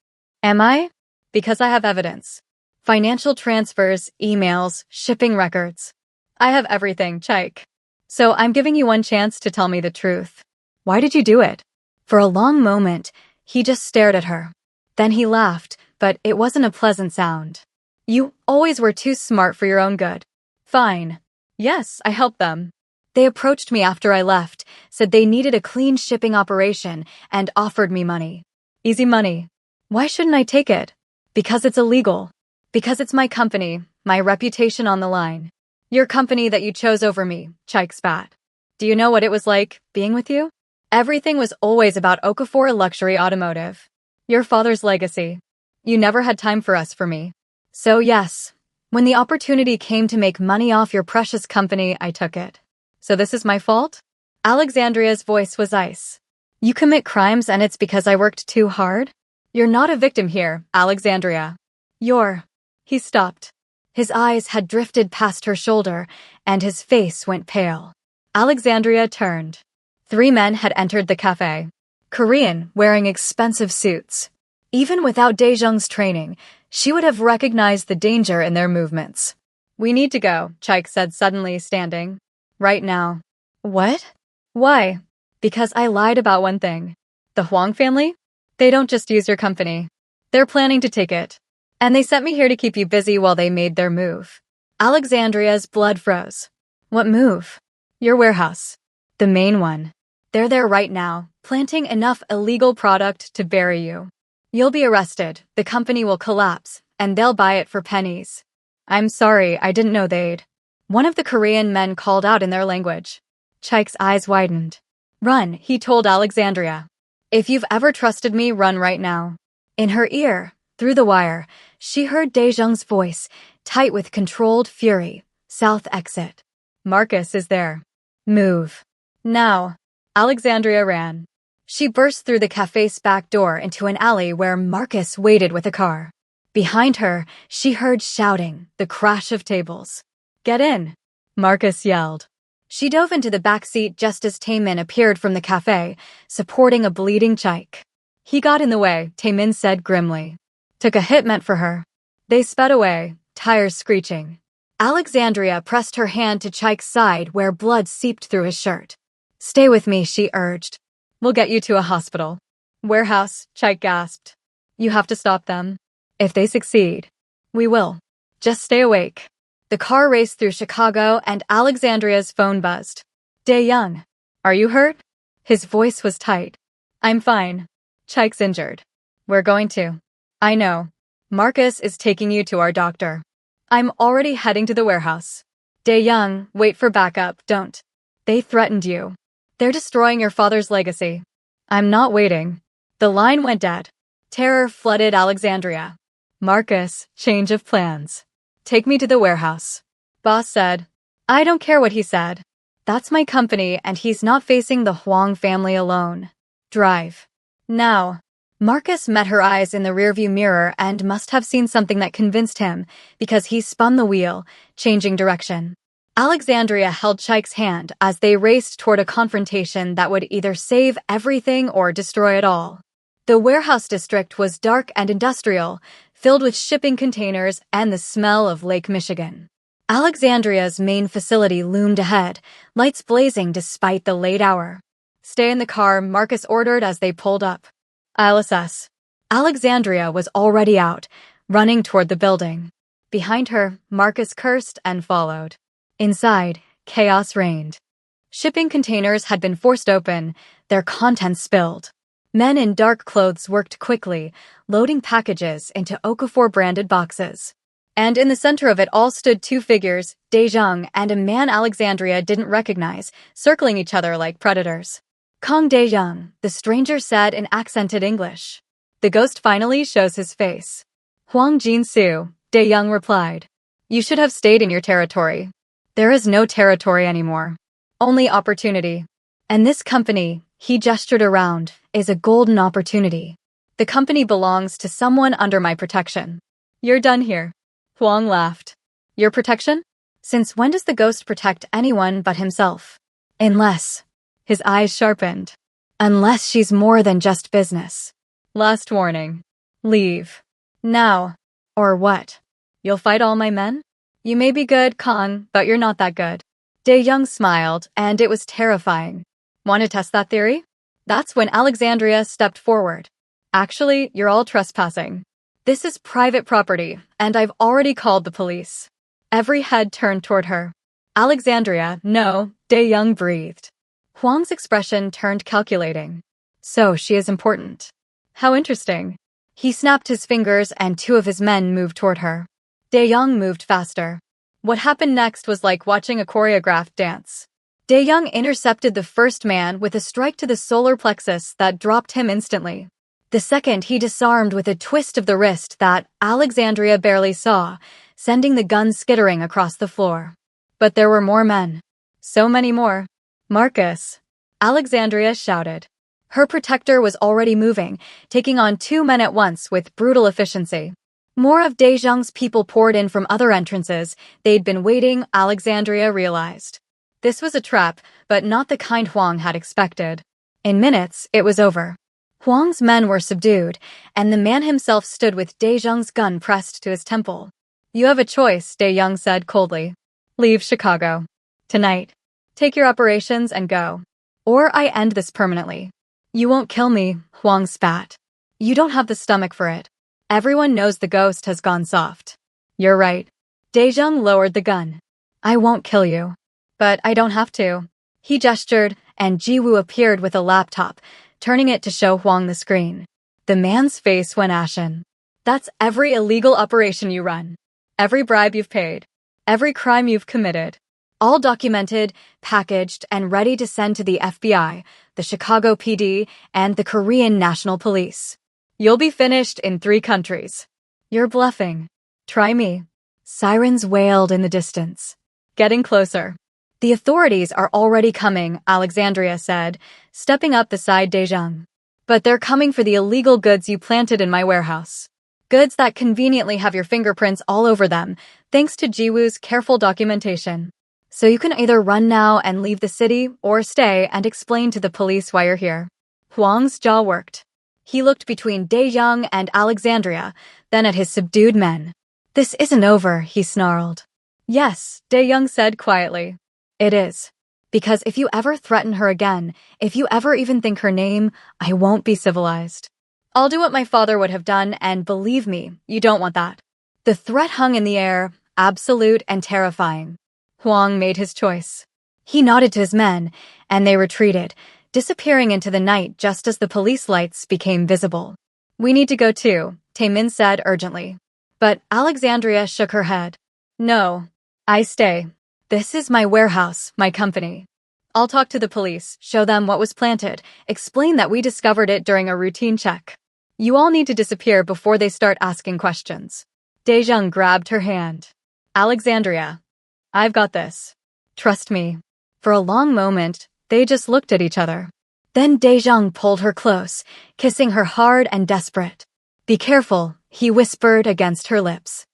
Speaker 1: Am I? Because I have evidence. Financial transfers, emails, shipping records. I have everything, Chaik. So I'm giving you one chance to tell me the truth. Why did you do it? For a long moment, he just stared at her. Then he laughed, but it wasn't a pleasant sound. You always were too smart for your own good. Fine. Yes, I helped them. They approached me after I left, said they needed a clean shipping operation, and offered me money. Easy money. Why shouldn't I take it? Because it's illegal. Because it's my company, my reputation on the line. Your company that you chose over me, Chaik spat. Do you know what it was like, being with you? Everything was always about Okafor Luxury Automotive. Your father's legacy. You never had time for us, for me. So yes, when the opportunity came to make money off your precious company, I took it. So this is my fault? Alexandria's voice was ice. You commit crimes and it's because I worked too hard? You're not a victim here, Alexandria. You're... He stopped. His eyes had drifted past her shoulder, and his face went pale. Alexandria turned. 3 men had entered the cafe. Korean, wearing expensive suits. Even without Daejung's training, she would have recognized the danger in their movements. We need to go, Chaik said suddenly, standing. Right now. What? Why? Because I lied about one thing. The Huang family? They don't just use your company. They're planning to take it. And they sent me here to keep you busy while they made their move. Alexandria's blood froze. What move? Your warehouse. The main one. They're there right now, planting enough illegal product to bury you. You'll be arrested, the company will collapse, and they'll buy it for pennies. I'm sorry, I didn't know they'd. One of the Korean men called out in their language. Chaik's eyes widened. Run, he told Alexandria. If you've ever trusted me, run right now. In her ear, through the wire, she heard Daejung's voice, tight with controlled fury. South exit. Marcus is there. Move. Now. Alexandria ran. She burst through the cafe's back door into an alley where Marcus waited with a car. Behind her, she heard shouting, the crash of tables. Get in, Marcus yelled. She dove into the back seat just as Taemin appeared from the cafe, supporting a bleeding Chaik. He got in the way, Taemin said grimly. Took a hit meant for her. They sped away, tires screeching. Alexandria pressed her hand to Chaik's side where blood seeped through his shirt. Stay with me, she urged. We'll get you to a hospital. Warehouse, Chaik gasped. You have to stop them. If they succeed, we will. Just stay awake. The car raced through Chicago and Alexandria's phone buzzed. Dae-young, are you hurt? His voice was tight. I'm fine. Chaik's injured. We're going to. I know. Marcus is taking you to our doctor. I'm already heading to the warehouse. Dae-young, wait for backup, don't. They threatened you. They're destroying your father's legacy. I'm not waiting. The line went dead. Terror flooded Alexandria. Marcus, change of plans. Take me to the warehouse. Boss said. I don't care what he said. That's my company and he's not facing the Huang family alone. Drive. Now. Marcus met her eyes in the rearview mirror and must have seen something that convinced him because he spun the wheel, changing direction. Alexandria held Chaik's hand as they raced toward a confrontation that would either save everything or destroy it all. The warehouse district was dark and industrial, filled with shipping containers and the smell of Lake Michigan. Alexandria's main facility loomed ahead, lights blazing despite the late hour. "Stay in the car," Marcus ordered as they pulled up. "I'll assess." Alexandria was already out, running toward the building. Behind her, Marcus cursed and followed. Inside, chaos reigned. Shipping containers had been forced open, their contents spilled. Men in dark clothes worked quickly, loading packages into Okafor-branded boxes. And in the center of it all stood two figures, Daejung and a man Alexandria didn't recognize, circling each other like predators. "Kong Daejung," the stranger said in accented English. "The ghost finally shows his face." "Huang Jin-soo," Daejung replied. "You should have stayed in your territory." "There is no territory anymore. Only opportunity. And this company," he gestured around, "is a golden opportunity. The company belongs to someone under my protection." "You're done here." Huang laughed. "Your protection? Since when does the ghost protect anyone but himself?" "Unless..." His eyes sharpened. "Unless she's more than just business." "Last warning. Leave. Now. Or what? You'll fight all my men? You may be good, Kong, but you're not that good." Daejung smiled, and it was terrifying. "Want to test that theory?" That's when Alexandria stepped forward. "Actually, you're all trespassing. This is private property, and I've already called the police." Every head turned toward her. "Alexandria, no," Daejung breathed. Huang's expression turned calculating. "So she is important. How interesting." He snapped his fingers and two of his men moved toward her. Daejung moved faster. What happened next was like watching a choreographed dance. Daejung intercepted the first man with a strike to the solar plexus that dropped him instantly. The second he disarmed with a twist of the wrist that Alexandria barely saw, sending the gun skittering across the floor. But there were more men. So many more. "Marcus!" Alexandria shouted. Her protector was already moving, taking on two men at once with brutal efficiency. More of Daejung's people poured in from other entrances. They'd been waiting, Alexandria realized. This was a trap, but not the kind Huang had expected. In minutes, it was over. Huang's men were subdued, and the man himself stood with Daejung's gun pressed to his temple. "You have a choice," Daejung said coldly. "Leave Chicago. Tonight. Take your operations and go. Or I end this permanently." "You won't kill me," Huang spat. "You don't have the stomach for it. Everyone knows the ghost has gone soft." "You're right." Daejung lowered the gun. "I won't kill you. But I don't have to." He gestured, and Jiwoo appeared with a laptop, turning it to show Huang the screen. The man's face went ashen. "That's every illegal operation you run. Every bribe you've paid. Every crime you've committed. All documented, packaged, and ready to send to the FBI, the Chicago PD, and the Korean National Police. You'll be finished in 3 countries. You're bluffing. Try me." Sirens wailed in the distance. "Getting closer." "The authorities are already coming," Alexandria said, stepping up beside Daejung. "But they're coming for the illegal goods you planted in my warehouse. Goods that conveniently have your fingerprints all over them, thanks to Jiwoo's careful documentation. So you can either run now and leave the city, or stay and explain to the police why you're here." Huang's jaw worked. He looked between Daejung and Alexandria, then at his subdued men. "This isn't over," he snarled. "Yes," Daejung said quietly. "It is. Because if you ever threaten her again, if you ever even think her name, I won't be civilized. I'll do what my father would have done, and believe me, you don't want that." The threat hung in the air, absolute and terrifying. Huang made his choice. He nodded to his men, and they retreated, disappearing into the night just as the police lights became visible. "We need to go too," Taemin said urgently. But Alexandria shook her head. "No. I stay. This is my warehouse, my company. I'll talk to the police, show them what was planted, explain that we discovered it during a routine check. You all need to disappear before they start asking questions." Daejung grabbed her hand. "Alexandria, I've got this. Trust me." For a long moment, they just looked at each other. Then Daejung pulled her close, kissing her hard and desperate. "Be careful," he whispered against her lips.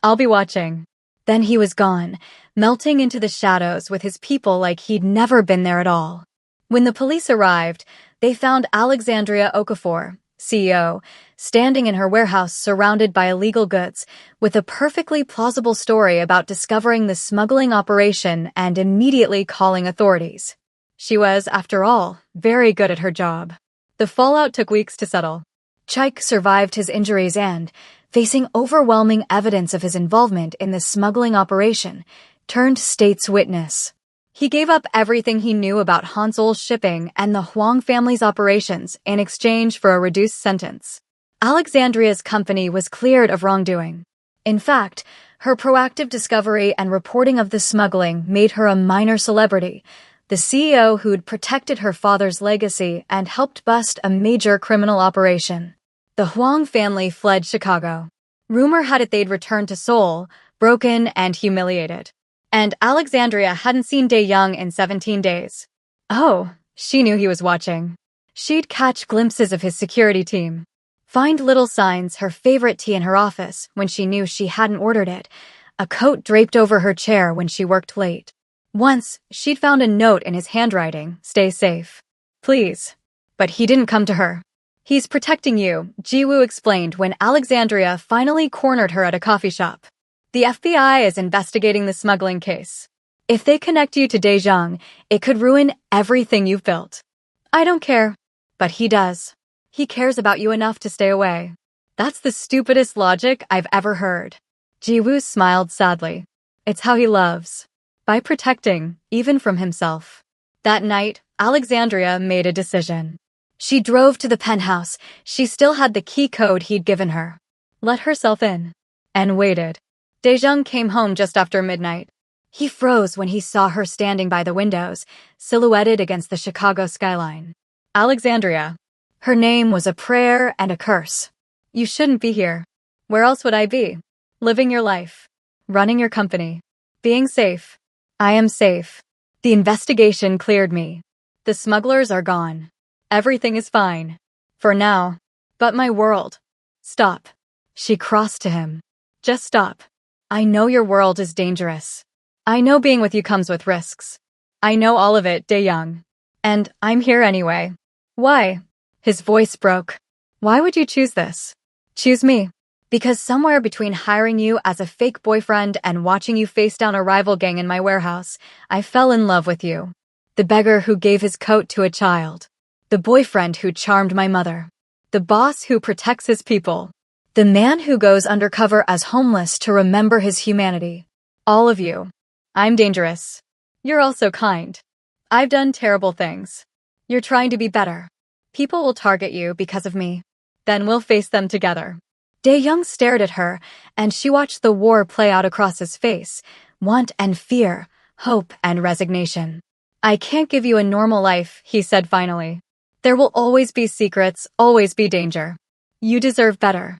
Speaker 1: "I'll be watching." Then he was gone, melting into the shadows with his people like he'd never been there at all. When the police arrived, they found Alexandria Okafor, CEO, standing in her warehouse surrounded by illegal goods, with a perfectly plausible story about discovering the smuggling operation and immediately calling authorities. She was, after all, very good at her job. The fallout took weeks to settle. Chaik survived his injuries and, facing overwhelming evidence of his involvement in the smuggling operation, turned state's witness. He gave up everything he knew about Hansol's shipping and the Huang family's operations in exchange for a reduced sentence. Alexandria's company was cleared of wrongdoing. In fact, her proactive discovery and reporting of the smuggling made her a minor celebrity, the CEO who'd protected her father's legacy and helped bust a major criminal operation. The Huang family fled Chicago. Rumor had it they'd returned to Seoul, broken and humiliated. And Alexandria hadn't seen Dae-young in 17 days. Oh, she knew he was watching. She'd catch glimpses of his security team. Find little signs, her favorite tea in her office when she knew she hadn't ordered it, a coat draped over her chair when she worked late. Once, she'd found a note in his handwriting, "Stay safe. Please." But he didn't come to her. "He's protecting you," Ji-woo explained when Alexandria finally cornered her at a coffee shop. "The FBI is investigating the smuggling case. If they connect you to Dae-young, it could ruin everything you've built." "I don't care." "But he does. He cares about you enough to stay away." "That's the stupidest logic I've ever heard." Ji-woo smiled sadly. "It's how he loves. By protecting, even from himself." That night, Alexandria made a decision. She drove to the penthouse. She still had the key code he'd given her. Let herself in. And waited. Dae-young came home just after midnight. He froze when he saw her standing by the windows, silhouetted against the Chicago skyline. "Alexandria." Her name was a prayer and a curse. "You shouldn't be here. Where else would I be? Living your life. Running your company. Being safe. I am safe. The investigation cleared me. The smugglers are gone. Everything is fine. For now. But my world." "Stop." She crossed to him. "Just stop. I know your world is dangerous. I know being with you comes with risks. I know all of it, Dae-young. And I'm here anyway." "Why?" His voice broke. "Why would you choose this? Choose me. Because somewhere between hiring you as a fake boyfriend and watching you face down a rival gang in my warehouse, I fell in love with you. The beggar who gave his coat to a child. The boyfriend who charmed my mother. The boss who protects his people. The man who goes undercover as homeless to remember his humanity. All of you. I'm dangerous. You're also kind. I've done terrible things. You're trying to be better. People will target you because of me. Then we'll face them together." Dae-young stared at her, and she watched the war play out across his face, want and fear, hope and resignation. "I can't give you a normal life," he said finally. "There will always be secrets, always be danger. You deserve better.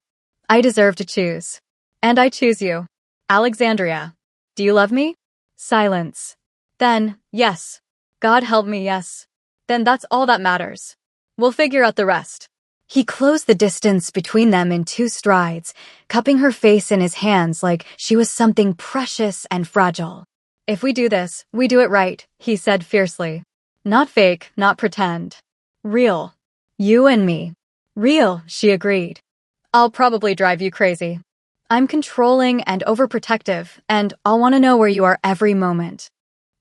Speaker 1: I deserve to choose. And I choose you. Alexandria. Do you love me?" Silence. Then, "Yes. God help me, yes. Then that's all that matters. We'll figure out the rest." He closed the distance between them in 2 strides, cupping her face in his hands like she was something precious and fragile. "If we do this, we do it right," he said fiercely. "Not fake, not pretend. Real. You and me." "Real," she agreed. "I'll probably drive you crazy. I'm controlling and overprotective, and I'll want to know where you are every moment.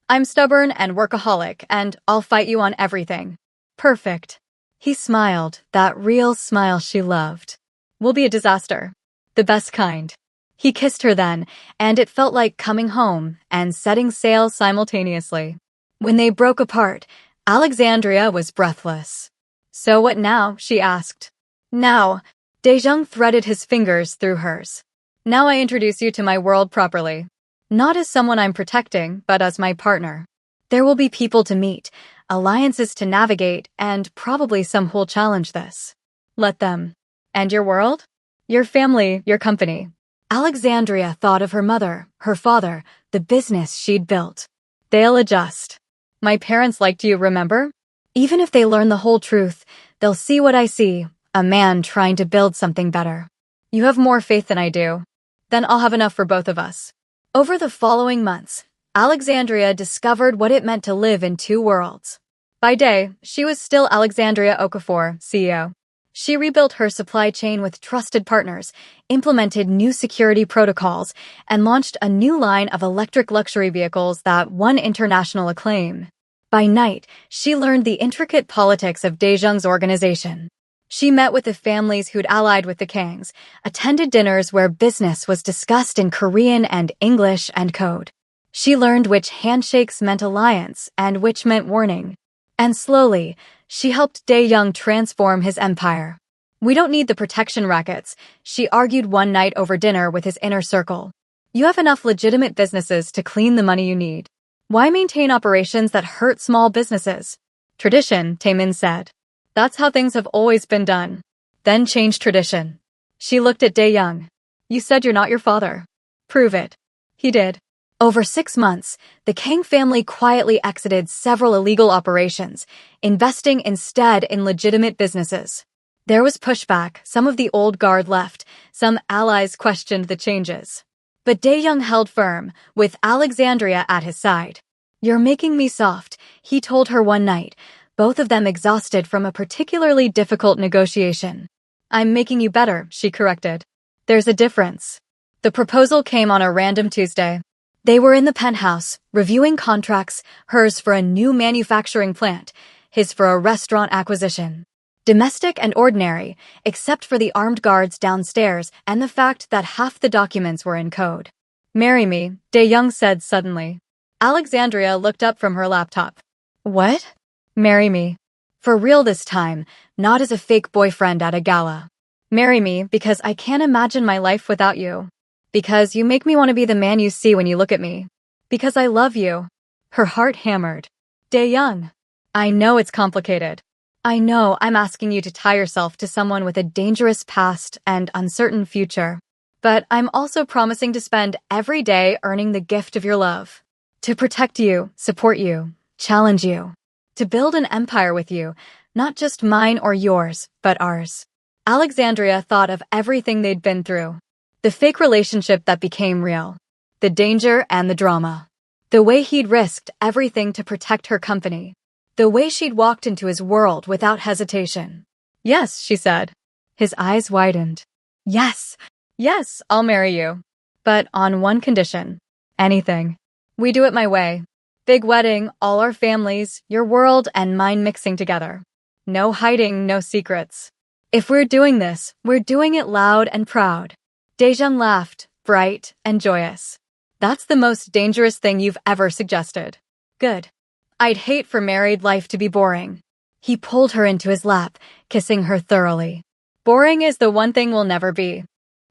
Speaker 1: I'm stubborn and workaholic, and I'll fight you on everything." "Perfect." He smiled, that real smile she loved. "We'll be a disaster. The best kind." He kissed her then, and it felt like coming home and setting sail simultaneously. When they broke apart, Alexandria was breathless. "So what now?" she asked. "Now," Dae-young threaded his fingers through hers. "Now I introduce you to my world properly. Not as someone I'm protecting, but as my partner. There will be people to meet, alliances to navigate, and probably some who'll challenge this. Let them. And your world? Your family, your company." Alexandria thought of her mother, her father, the business she'd built. "They'll adjust. My parents liked you, remember? Even if they learn the whole truth, they'll see what I see, a man trying to build something better. You have more faith than I do. Then I'll have enough for both of us." Over the following months, Alexandria discovered what it meant to live in 2 worlds. By day, she was still Alexandria Okafor, CEO. She rebuilt her supply chain with trusted partners, implemented new security protocols, and launched a new line of electric luxury vehicles that won international acclaim. By night, she learned the intricate politics of Daejung's organization. She met with the families who'd allied with the Kangs, attended dinners where business was discussed in Korean and English and code. She learned which handshakes meant alliance and which meant warning. And slowly, she helped Daejung transform his empire. "We don't need the protection rackets," she argued one night over dinner with his inner circle. "You have enough legitimate businesses to clean the money you need. Why maintain operations that hurt small businesses?" "Tradition," Taemin said. "That's how things have always been done." "Then change tradition." She looked at Daejung. "You said you're not your father. Prove it." He did. Over 6 months, the Kang family quietly exited several illegal operations, investing instead in legitimate businesses. There was pushback, some of the old guard left, some allies questioned the changes. But Daejung held firm, with Alexandria at his side. "You're making me soft," he told her one night, both of them exhausted from a particularly difficult negotiation. "I'm making you better," she corrected. "There's a difference." The proposal came on a random Tuesday. They were in the penthouse, reviewing contracts, hers for a new manufacturing plant, his for a restaurant acquisition. Domestic and ordinary, except for the armed guards downstairs and the fact that half the documents were in code. "Marry me," Daejung said suddenly. Alexandria looked up from her laptop. "What?" "Marry me. For real this time, not as a fake boyfriend at a gala. Marry me because I can't imagine my life without you. Because you make me want to be the man you see when you look at me. Because I love you." Her heart hammered. "Daejung, I know it's complicated. I know I'm asking you to tie yourself to someone with a dangerous past and uncertain future. But I'm also promising to spend every day earning the gift of your love. To protect you, support you, challenge you. To build an empire with you, not just mine or yours, but ours." Alexandria thought of everything they'd been through. The fake relationship that became real. The danger and the drama. The way he'd risked everything to protect her company. The way she'd walked into his world without hesitation. "Yes," she said. His eyes widened. "Yes, yes, I'll marry you. But on one condition. Anything. We do it my way. Big wedding, all our families, your world and mine mixing together. No hiding, no secrets. If we're doing this, we're doing it loud and proud." Daejung laughed, bright and joyous. "That's the most dangerous thing you've ever suggested." "Good. I'd hate for married life to be boring." He pulled her into his lap, kissing her thoroughly. "Boring is the one thing we'll never be."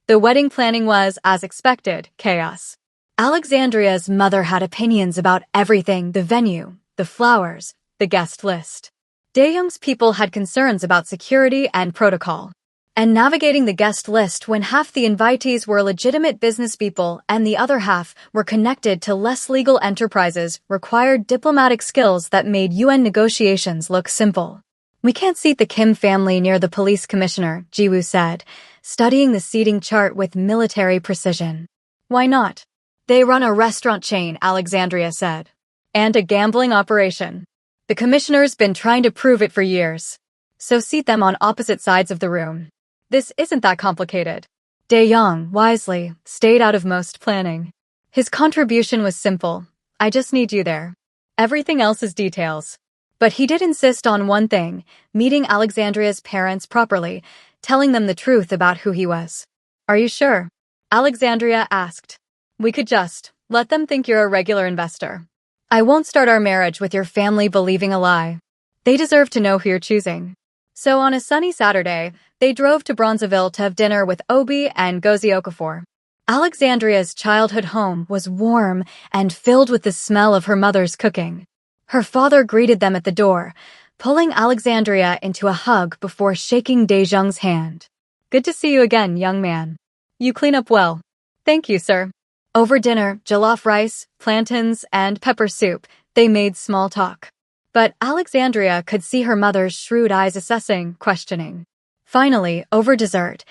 Speaker 1: The wedding planning was, as expected, chaos. Alexandria's mother had opinions about everything: the venue, the flowers, the guest list. Daeyoung's people had concerns about security and protocol. And navigating the guest list when half the invitees were legitimate business people and the other half were connected to less legal enterprises required diplomatic skills that made UN negotiations look simple. "We can't seat the Kim family near the police commissioner," Jiwoo said, studying the seating chart with military precision. "Why not?" "They run a restaurant chain," Alexandria said. "And a gambling operation. The commissioner's been trying to prove it for years. So seat them on opposite sides of the room. This isn't that complicated." Daejung, wisely, stayed out of most planning. His contribution was simple: "I just need you there. Everything else is details." But he did insist on one thing: meeting Alexandria's parents properly, telling them the truth about who he was. "Are you sure?" Alexandria asked. "We could just let them think you're a regular investor. I won't start our marriage with your family believing a lie. They deserve to know who you're choosing." So on a sunny Saturday, they drove to Bronzeville to have dinner with Obi and Gozi Okafor. Alexandria's childhood home was warm and filled with the smell of her mother's cooking. Her father greeted them at the door, pulling Alexandria into a hug before shaking Daejung's hand. "Good to see you again, young man. You clean up well." "Thank you, sir." Over dinner, jollof rice, plantains, and pepper soup, they made small talk. But Alexandria could see her mother's shrewd eyes assessing, questioning. Finally, over dessert,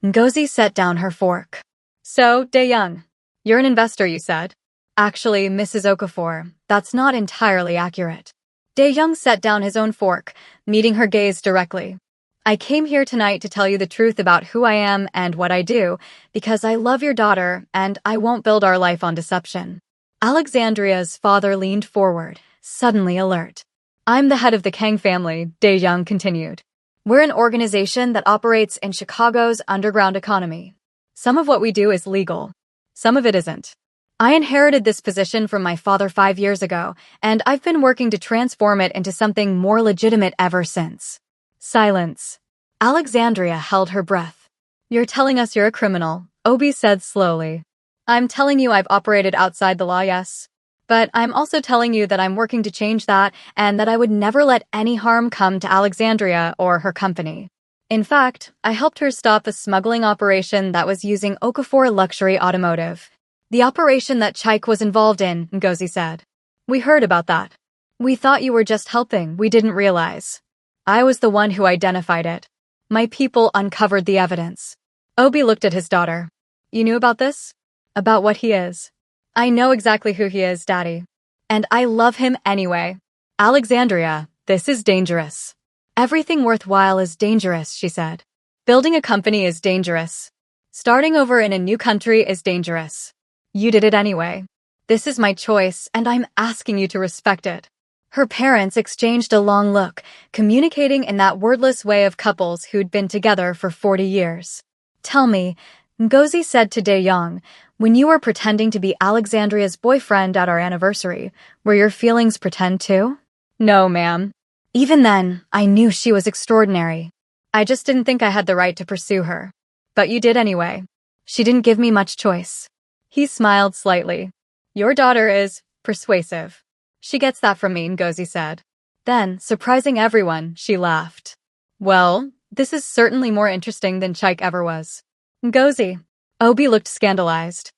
Speaker 1: Ngozi set down her fork. "So, Daejung, you're an investor, you said?" "Actually, Mrs. Okafor, that's not entirely accurate." Daejung set down his own fork, meeting her gaze directly. I came here tonight to tell you the truth about who I am and what I do, because I love your daughter and I won't build our life on deception. Alexandria's father leaned forward, suddenly alert. I'm the head of the Kang family, Dae-jung continued. We're an organization that operates in Chicago's underground economy. Some of what we do is legal. Some of it isn't. I inherited this position from my father 5 years ago, and I've been working to transform it into something more legitimate ever since. Silence. Alexandria held her breath. You're telling us you're a criminal, Obi said slowly. I'm telling you I've operated outside the law, yes. But I'm also telling you that I'm working to change that and that I would never let any harm come to Alexandria or her company. In fact, I helped her stop a smuggling operation that was using Okafor Luxury Automotive. The operation that Chaik was involved in, Ngozi said. We heard about that. We thought you were just helping, we didn't realize. I was the one who identified it. My people uncovered the evidence. Obi looked at his daughter. You knew about this? About what he is. I know exactly who he is, Daddy. And I love him anyway. Alexandria, this is dangerous. Everything worthwhile is dangerous, she said. Building a company is dangerous. Starting over in a new country is dangerous. You did it anyway. This is my choice, and I'm asking you to respect it. Her parents exchanged a long look, communicating in that wordless way of couples who'd been together for 40 years. Tell me, Ngozi said to Dae-jung, when you were pretending to be Alexandria's boyfriend at our anniversary, were your feelings pretend too? No, ma'am. Even then, I knew she was extraordinary. I just didn't think I had the right to pursue her. But you did anyway. She didn't give me much choice. He smiled slightly. Your daughter is persuasive. She gets that from me, Ngozi said. Then, surprising everyone, she laughed. Well, this is certainly more interesting than Chaik ever was. Ngozi. Obi looked scandalized.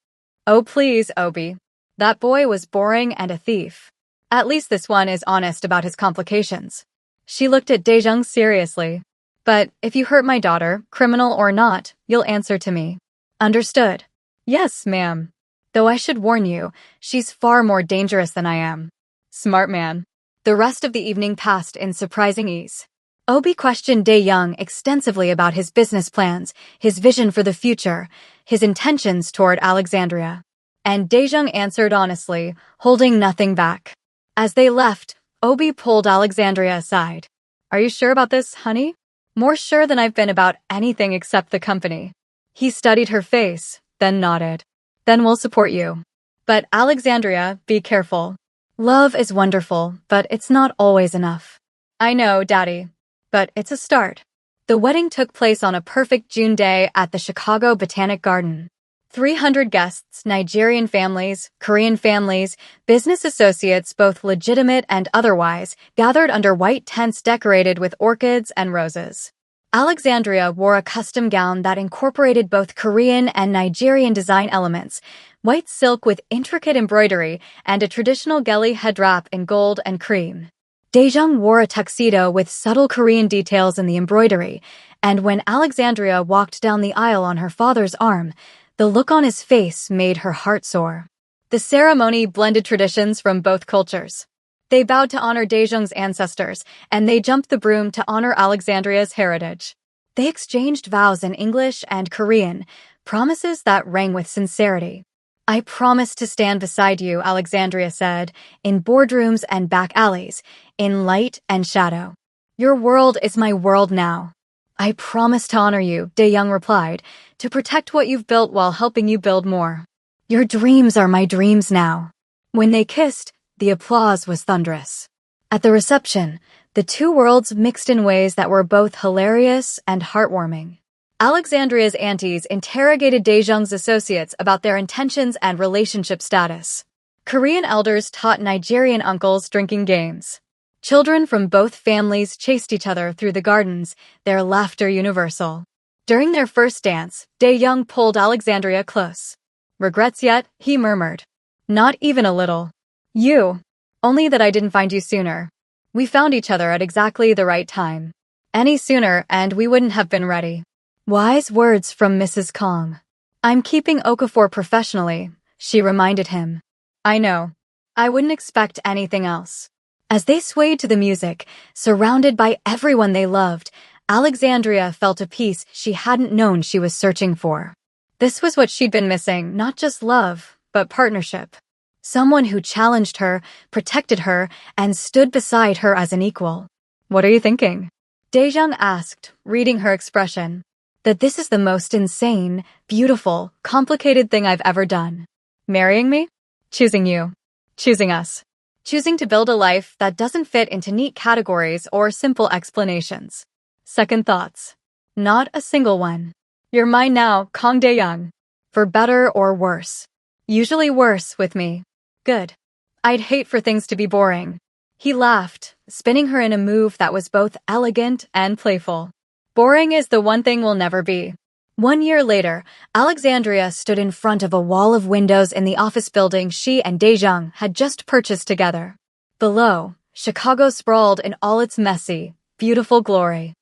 Speaker 1: Oh please, Obi. That boy was boring and a thief. At least this one is honest about his complications. She looked at Dae-jung seriously. But if you hurt my daughter, criminal or not, you'll answer to me. Understood? Yes, ma'am. Though I should warn you, she's far more dangerous than I am. Smart man. The rest of the evening passed in surprising ease. Obi questioned Dae-jung extensively about his business plans, his vision for the future, his intentions toward Alexandria. And Dae-jung answered honestly, holding nothing back. As they left, Obi pulled Alexandria aside. Are you sure about this, honey? More sure than I've been about anything except the company. He studied her face, then nodded. Then we'll support you. But Alexandria, be careful. Love is wonderful, but it's not always enough. I know, Daddy. But it's a start. The wedding took place on a perfect June day at the Chicago Botanic Garden. 300 guests, Nigerian families, Korean families, business associates, both legitimate and otherwise, gathered under white tents decorated with orchids and roses. Alexandria wore a custom gown that incorporated both Korean and Nigerian design elements, white silk with intricate embroidery, and a traditional geli head wrap in gold and cream. Dae-jung wore a tuxedo with subtle Korean details in the embroidery, and when Alexandria walked down the aisle on her father's arm, the look on his face made her heart soar. The ceremony blended traditions from both cultures. They bowed to honor Dae-jung's ancestors, and they jumped the broom to honor Alexandria's heritage. They exchanged vows in English and Korean, promises that rang with sincerity. I promise to stand beside you, Alexandria said, in boardrooms and back alleys, in light and shadow. Your world is my world now. I promise to honor you, Dae-jung replied, to protect what you've built while helping you build more. Your dreams are my dreams now. When they kissed, the applause was thunderous. At the reception, the two worlds mixed in ways that were both hilarious and heartwarming. Alexandria's aunties interrogated Dae-jung's associates about their intentions and relationship status. Korean elders taught Nigerian uncles drinking games. Children from both families chased each other through the gardens, their laughter universal. During their first dance, Dae-jung pulled Alexandria close. Regrets yet? He murmured. Not even a little. You. Only that I didn't find you sooner. We found each other at exactly the right time. Any sooner and we wouldn't have been ready. Wise words from Mrs. Kong. I'm keeping Okafor professionally, she reminded him. I know. I wouldn't expect anything else. As they swayed to the music, surrounded by everyone they loved, Alexandria felt a peace she hadn't known she was searching for. This was what she'd been missing, not just love, but partnership. Someone who challenged her, protected her, and stood beside her as an equal. "What are you thinking?" Daejung asked, reading her expression. "That this is the most insane, beautiful, complicated thing I've ever done. Marrying me? Choosing you. Choosing us. Choosing to build a life that doesn't fit into neat categories or simple explanations. Second thoughts. Not a single one. You're mine now, Kang Dae-young. For better or worse. Usually worse with me. Good. I'd hate for things to be boring." He laughed, spinning her in a move that was both elegant and playful. "Boring is the one thing we'll never be." 1 year later, Alexandria stood in front of a wall of windows in the office building she and Daejung had just purchased together. Below, Chicago sprawled in all its messy, beautiful glory.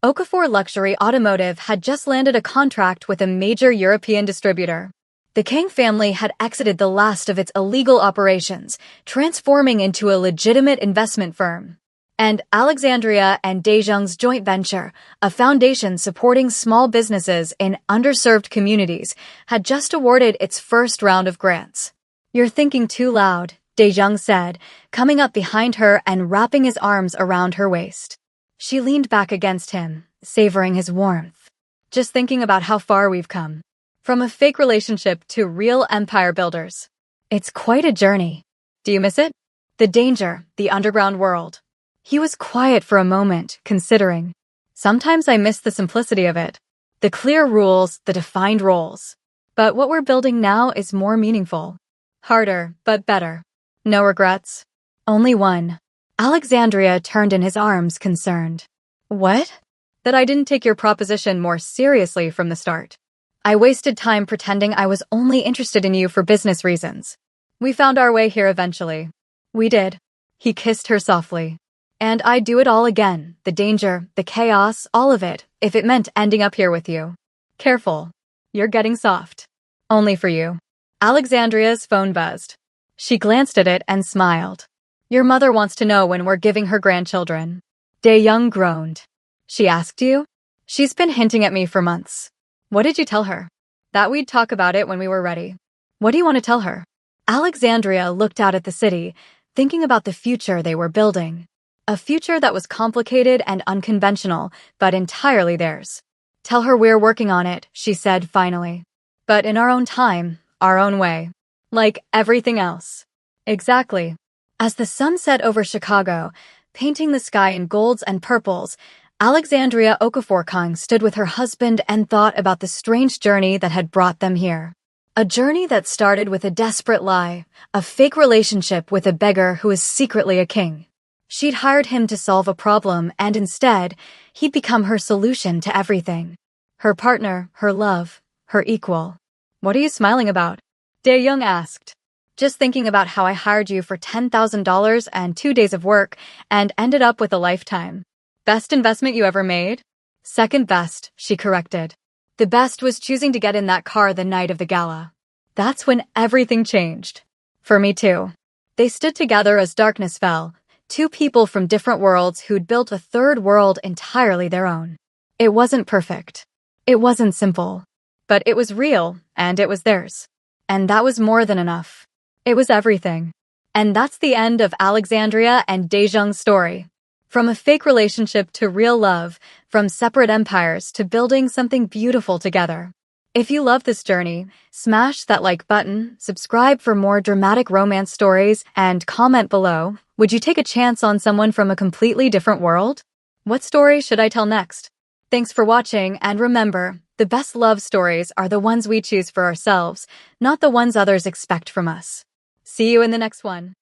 Speaker 1: Okafor Luxury Automotive had just landed a contract with a major European distributor. The Kang family had exited the last of its illegal operations, transforming into a legitimate investment firm. And Alexandria and Daejung's joint venture, a foundation supporting small businesses in underserved communities, had just awarded its first round of grants. "You're thinking too loud," Daejung said, coming up behind her and wrapping his arms around her waist. She leaned back against him, savoring his warmth. "Just thinking about how far we've come. From a fake relationship to real empire builders. It's quite a journey. Do you miss it? The danger, the underground world." He was quiet for a moment, considering. "Sometimes I miss the simplicity of it. The clear rules, the defined roles. But what we're building now is more meaningful. Harder, but better. No regrets. Only one." Alexandria turned in his arms, concerned. "What?" "That I didn't take your proposition more seriously from the start. I wasted time pretending I was only interested in you for business reasons. We found our way here eventually." "We did." He kissed her softly. "And I'd do it all again, the danger, the chaos, all of it, if it meant ending up here with you." "Careful. You're getting soft." "Only for you." Alexandria's phone buzzed. She glanced at it and smiled. "Your mother wants to know when we're giving her grandchildren." Dae-young groaned. "She asked you?" "She's been hinting at me for months." "What did you tell her?" "That we'd talk about it when we were ready." "What do you want to tell her?" Alexandria looked out at the city, thinking about the future they were building. A future that was complicated and unconventional, but entirely theirs. "Tell her we're working on it," she said finally. "But in our own time, our own way. Like everything else." "Exactly." As the sun set over Chicago, painting the sky in golds and purples, Alexandria Okafor stood with her husband and thought about the strange journey that had brought them here. A journey that started with a desperate lie, a fake relationship with a beggar who is secretly a king. She'd hired him to solve a problem, and instead, he'd become her solution to everything. Her partner, her love, her equal. "What are you smiling about?" Dae-young asked. "Just thinking about how I hired you for $10,000 and 2 days of work and ended up with a lifetime. Best investment you ever made?" "Second best," she corrected. "The best was choosing to get in that car the night of the gala. That's when everything changed. For me too." They stood together as darkness fell, two people from different worlds who'd built a third world entirely their own. It wasn't perfect. It wasn't simple. But it was real, and it was theirs. And that was more than enough. It was everything. And that's the end of Alexandria and Daejung's story. From a fake relationship to real love, from separate empires to building something beautiful together. If you love this journey, smash that like button, subscribe for more dramatic romance stories, and comment below. Would you take a chance on someone from a completely different world? What story should I tell next? Thanks for watching, and remember, the best love stories are the ones we choose for ourselves, not the ones others expect from us. See you in the next one.